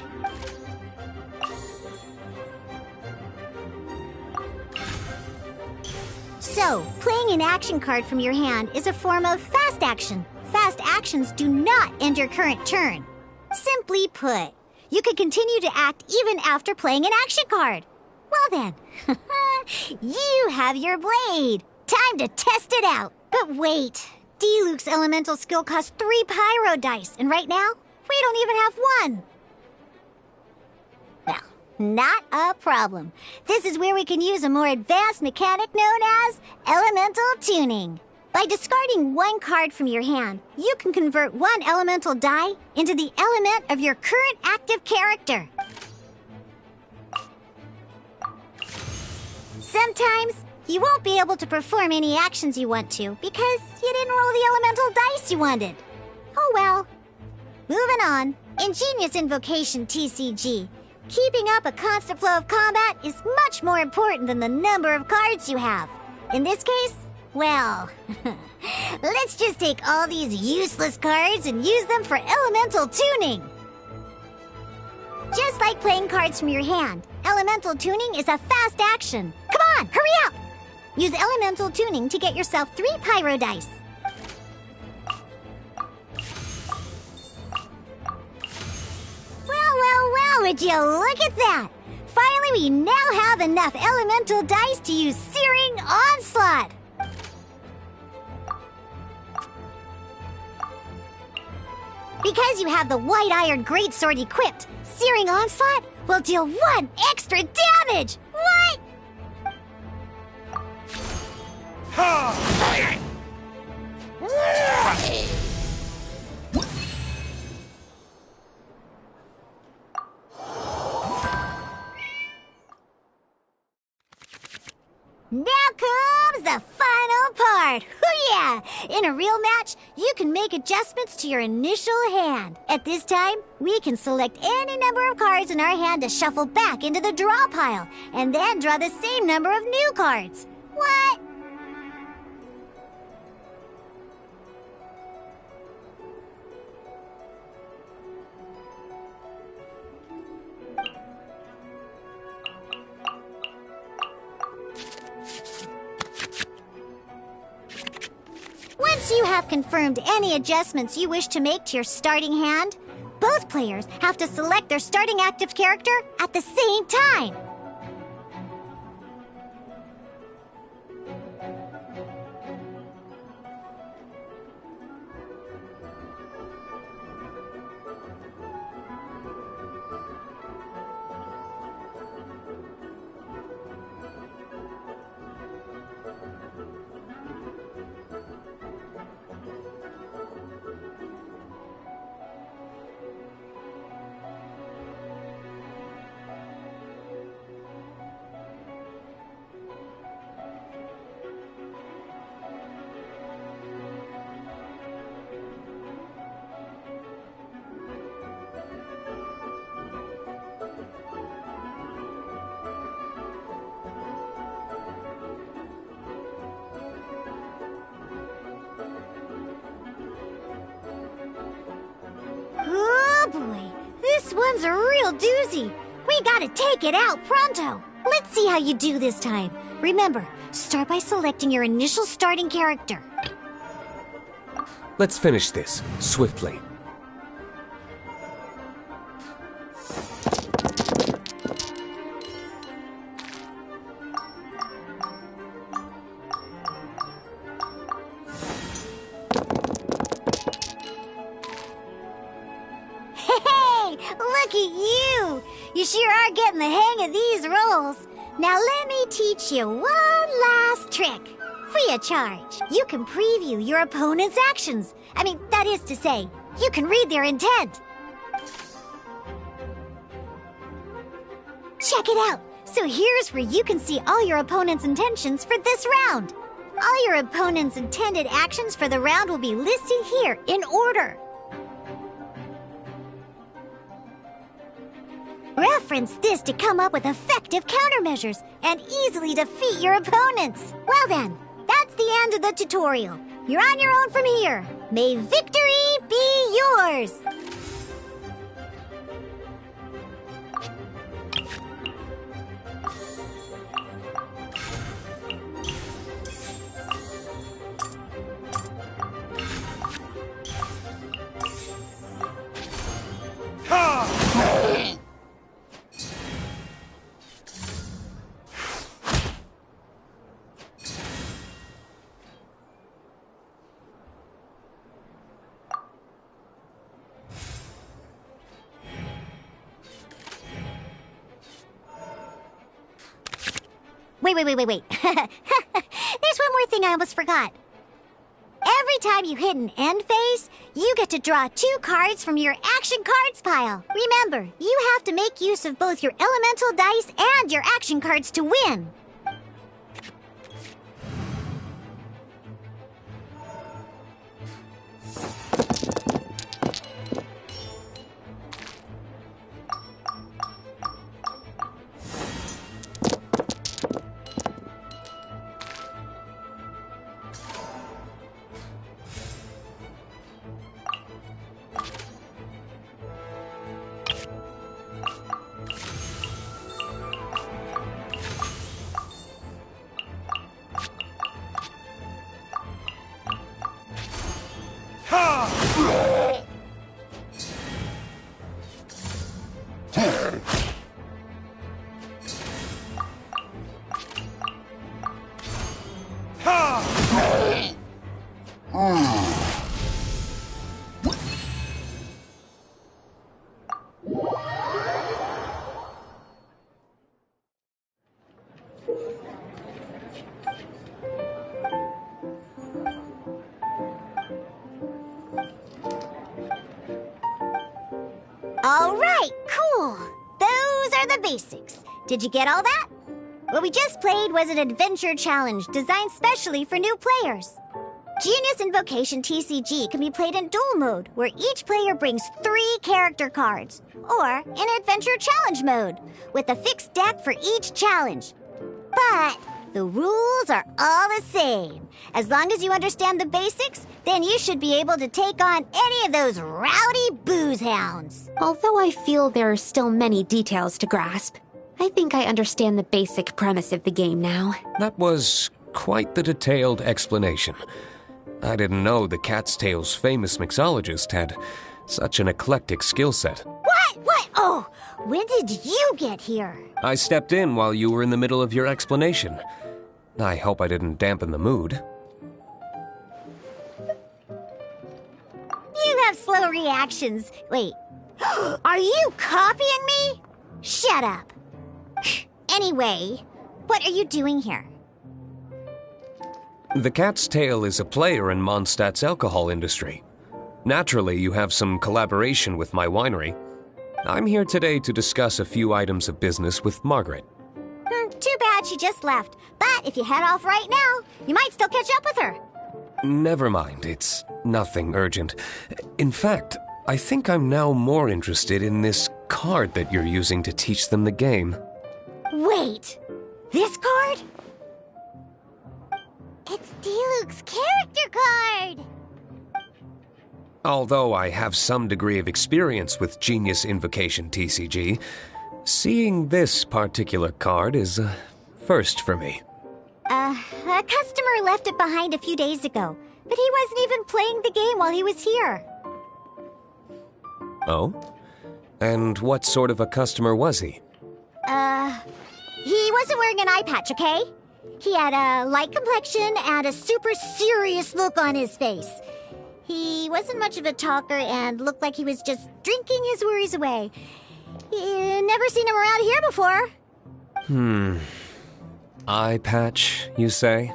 So, playing an action card from your hand is a form of fast action. Fast actions do not end your current turn. Simply put, you can continue to act even after playing an action card. Well then, you have your blade. Time to test it out. But wait, Diluc's elemental skill costs 3 pyro dice, and right now, we don't even have 1. Well, not a problem. This is where we can use a more advanced mechanic known as elemental tuning. By discarding 1 card from your hand, you can convert 1 elemental die into the element of your current active character. Sometimes, you won't be able to perform any actions you want to because you didn't roll the elemental dice you wanted. Oh well. Moving on. In Genius Invocation TCG, keeping up a constant flow of combat is much more important than the number of cards you have. In this case, well, let's just take all these useless cards and use them for elemental tuning. Just like playing cards from your hand, elemental tuning is a fast action. Come on, hurry up! Use elemental tuning to get yourself 3 pyro dice. Well, would you look at that? Finally, we now have enough elemental dice to use Searing Onslaught. Because you have the White Iron Greatsword equipped, Searing Onslaught will deal 1 extra damage! What? Now comes the final part! Hoo yeah! In a real match, you can make adjustments to your initial hand. At this time, we can select any number of cards in our hand to shuffle back into the draw pile, and then draw the same number of new cards. What? Once you have confirmed any adjustments you wish to make to your starting hand, both players have to select their starting active character at the same time. Oh boy, this one's a real doozy. We gotta take it out pronto. Let's see how you do this time. Remember, start by selecting your initial starting character. Let's finish this, swiftly. Look at you! You sure are getting the hang of these rolls. Now let me teach you one last trick. Free of charge. You can preview your opponent's actions. I mean, that is to say, you can read their intent. Check it out. So here's where you can see all your opponent's intentions for this round. All your opponent's intended actions for the round will be listed here in order. Reference this to come up with effective countermeasures and easily defeat your opponents. Well then, that's the end of the tutorial. You're on your own from here. May victory be yours! Wait. There's one more thing I almost forgot. Every time you hit an end phase, you get to draw 2 cards from your action cards pile. Remember, you have to make use of both your elemental dice and your action cards to win. All right, cool. Those are the basics. Did you get all that? What we just played was an adventure challenge designed specially for new players. Genius Invocation TCG can be played in duel mode, where each player brings 3 character cards, or in adventure challenge mode, with a fixed deck for each challenge. But the rules are all the same. As long as you understand the basics, then you should be able to take on any of those rowdy booze hounds. Although I feel there are still many details to grasp, I think I understand the basic premise of the game now. That was quite the detailed explanation. I didn't know the Cat's Tail's famous mixologist had such an eclectic skill set. What? Oh, when did you get here? I stepped in while you were in the middle of your explanation. I hope I didn't dampen the mood. You have slow reactions. Wait, are you copying me? Shut up. Anyway, what are you doing here? The Cat's Tail is a player in Mondstadt's alcohol industry. Naturally, you have some collaboration with my winery. I'm here today to discuss a few items of business with Margaret. Too bad she just left. But if you head off right now, you might still catch up with her. Never mind, it's nothing urgent. In fact, I think I'm now more interested in this card that you're using to teach them the game. Wait, this card? It's Diluc's character card! Although I have some degree of experience with Genius Invocation TCG, seeing this particular card is a first for me. A customer left it behind a few days ago, but he wasn't even playing the game while he was here. Oh? And what sort of a customer was he? He wasn't wearing an eye patch, okay? He had a light complexion and a super serious look on his face. He wasn't much of a talker and looked like he was just drinking his worries away. Never seen him around here before. Eye patch, you say?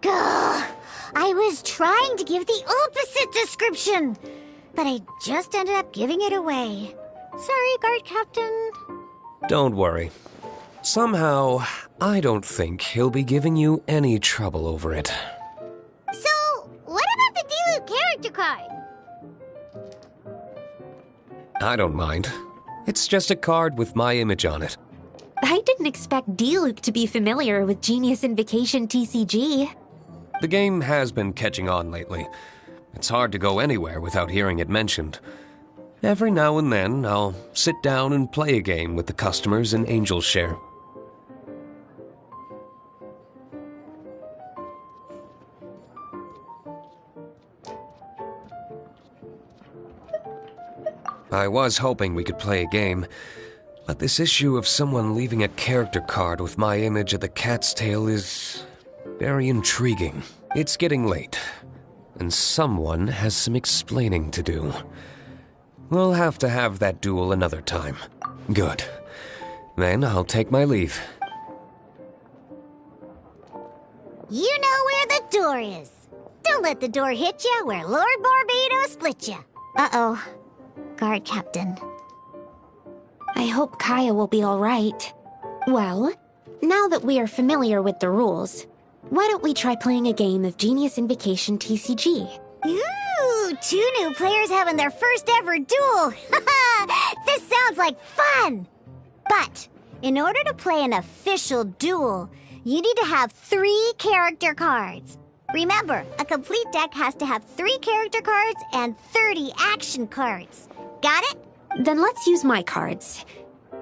Gah! I was trying to give the opposite description, but I just ended up giving it away. Sorry, guard captain. Don't worry. Somehow, I don't think he'll be giving you any trouble over it. So, what about the Diluc character card? I don't mind. It's just a card with my image on it. I didn't expect Diluc to be familiar with Genius Invocation TCG. The game has been catching on lately. It's hard to go anywhere without hearing it mentioned. Every now and then, I'll sit down and play a game with the customers in Angel's Share. I was hoping we could play a game, but this issue of someone leaving a character card with my image of the Cat's Tail is very intriguing. It's getting late, and someone has some explaining to do. We'll have to have that duel another time. Good. Then I'll take my leave. You know where the door is. Don't let the door hit you where Lord Barbados split you. Uh-oh. Guard captain. I hope Kaya will be all right. Well, now that we are familiar with the rules, why don't we try playing a game of Genius Invocation TCG? Ooh, 2 new players having their first ever duel. This sounds like fun. But in order to play an official duel, you need to have 3 character cards. Remember, a complete deck has to have 3 character cards and 30 action cards. Got it? Then let's use my cards.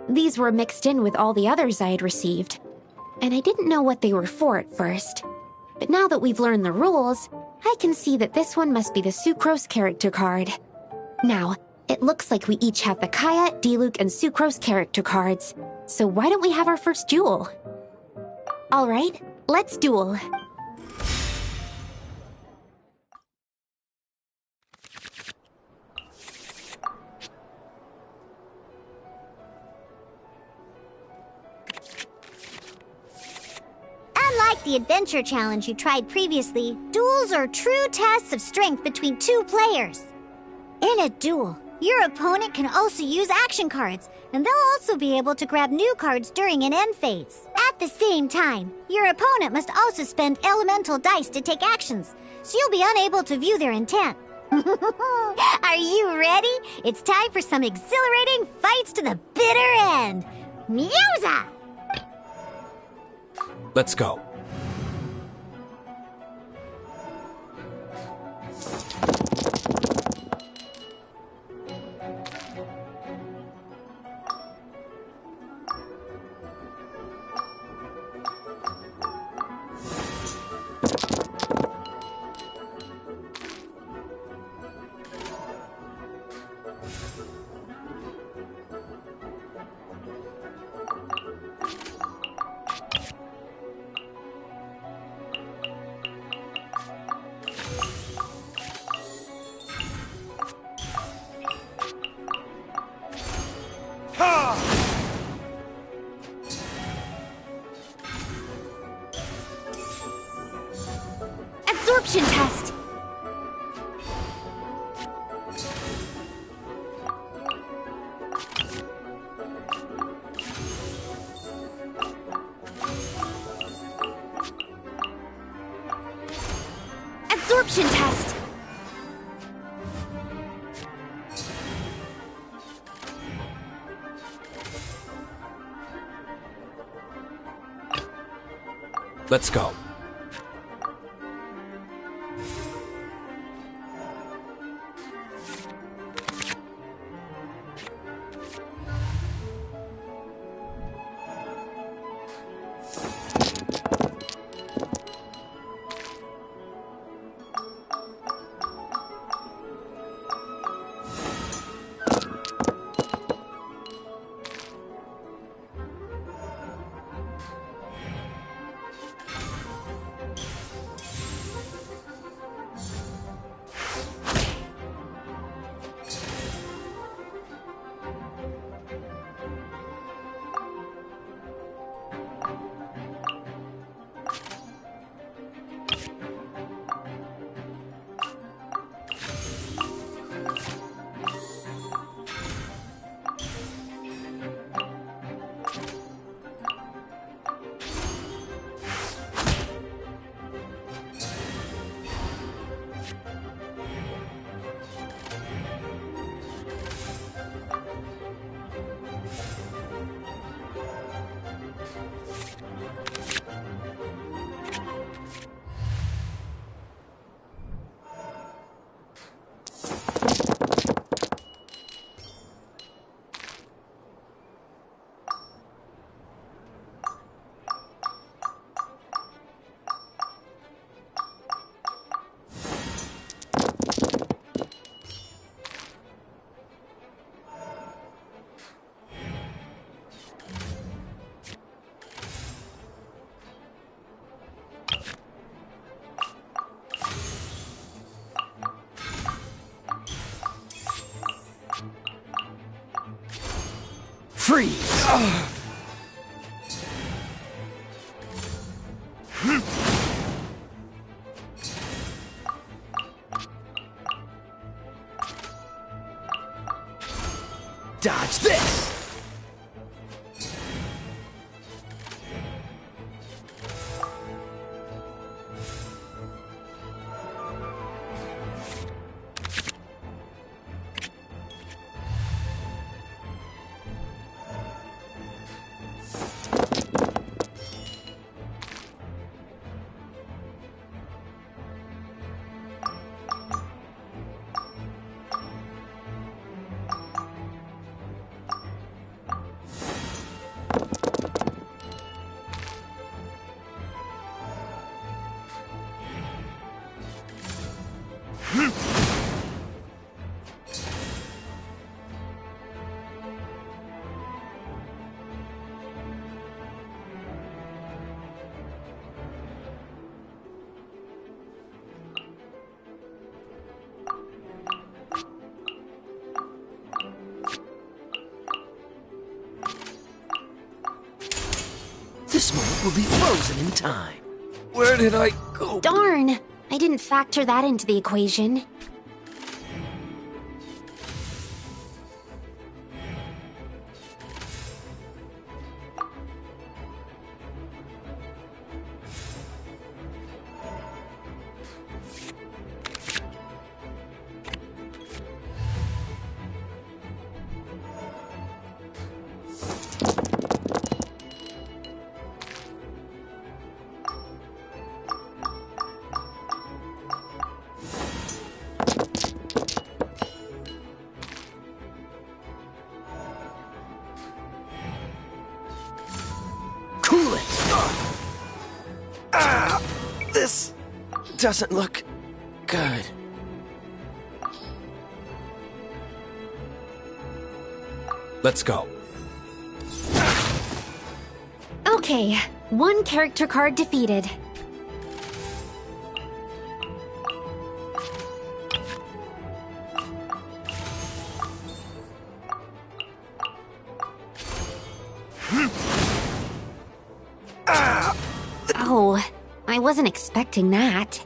These were mixed in with all the others I had received, and I didn't know what they were for at first. But now that we've learned the rules, I can see that this one must be the Sucrose character card. Now, it looks like we each have the Kaya, Diluc, and Sucrose character cards. So why don't we have our first duel? All right, let's duel. Unlike the adventure challenge you tried previously, duels are true tests of strength between 2 players. In a duel, Your opponent can also use action cards, and they'll also be able to grab new cards during an end phase. At the same time, your opponent must also spend elemental dice to take actions, so you'll be unable to view their intent. Are you ready? It's time for some exhilarating fights to the bitter end. Mewza! Let's go. Absorption test. Absorption test. Let's go. Freeze! Dodge this! This moment will be frozen in time. Where did I go? Darn! I didn't factor that into the equation. doesn't look good. Let's go. Okay, one character card defeated. Oh, I wasn't expecting that.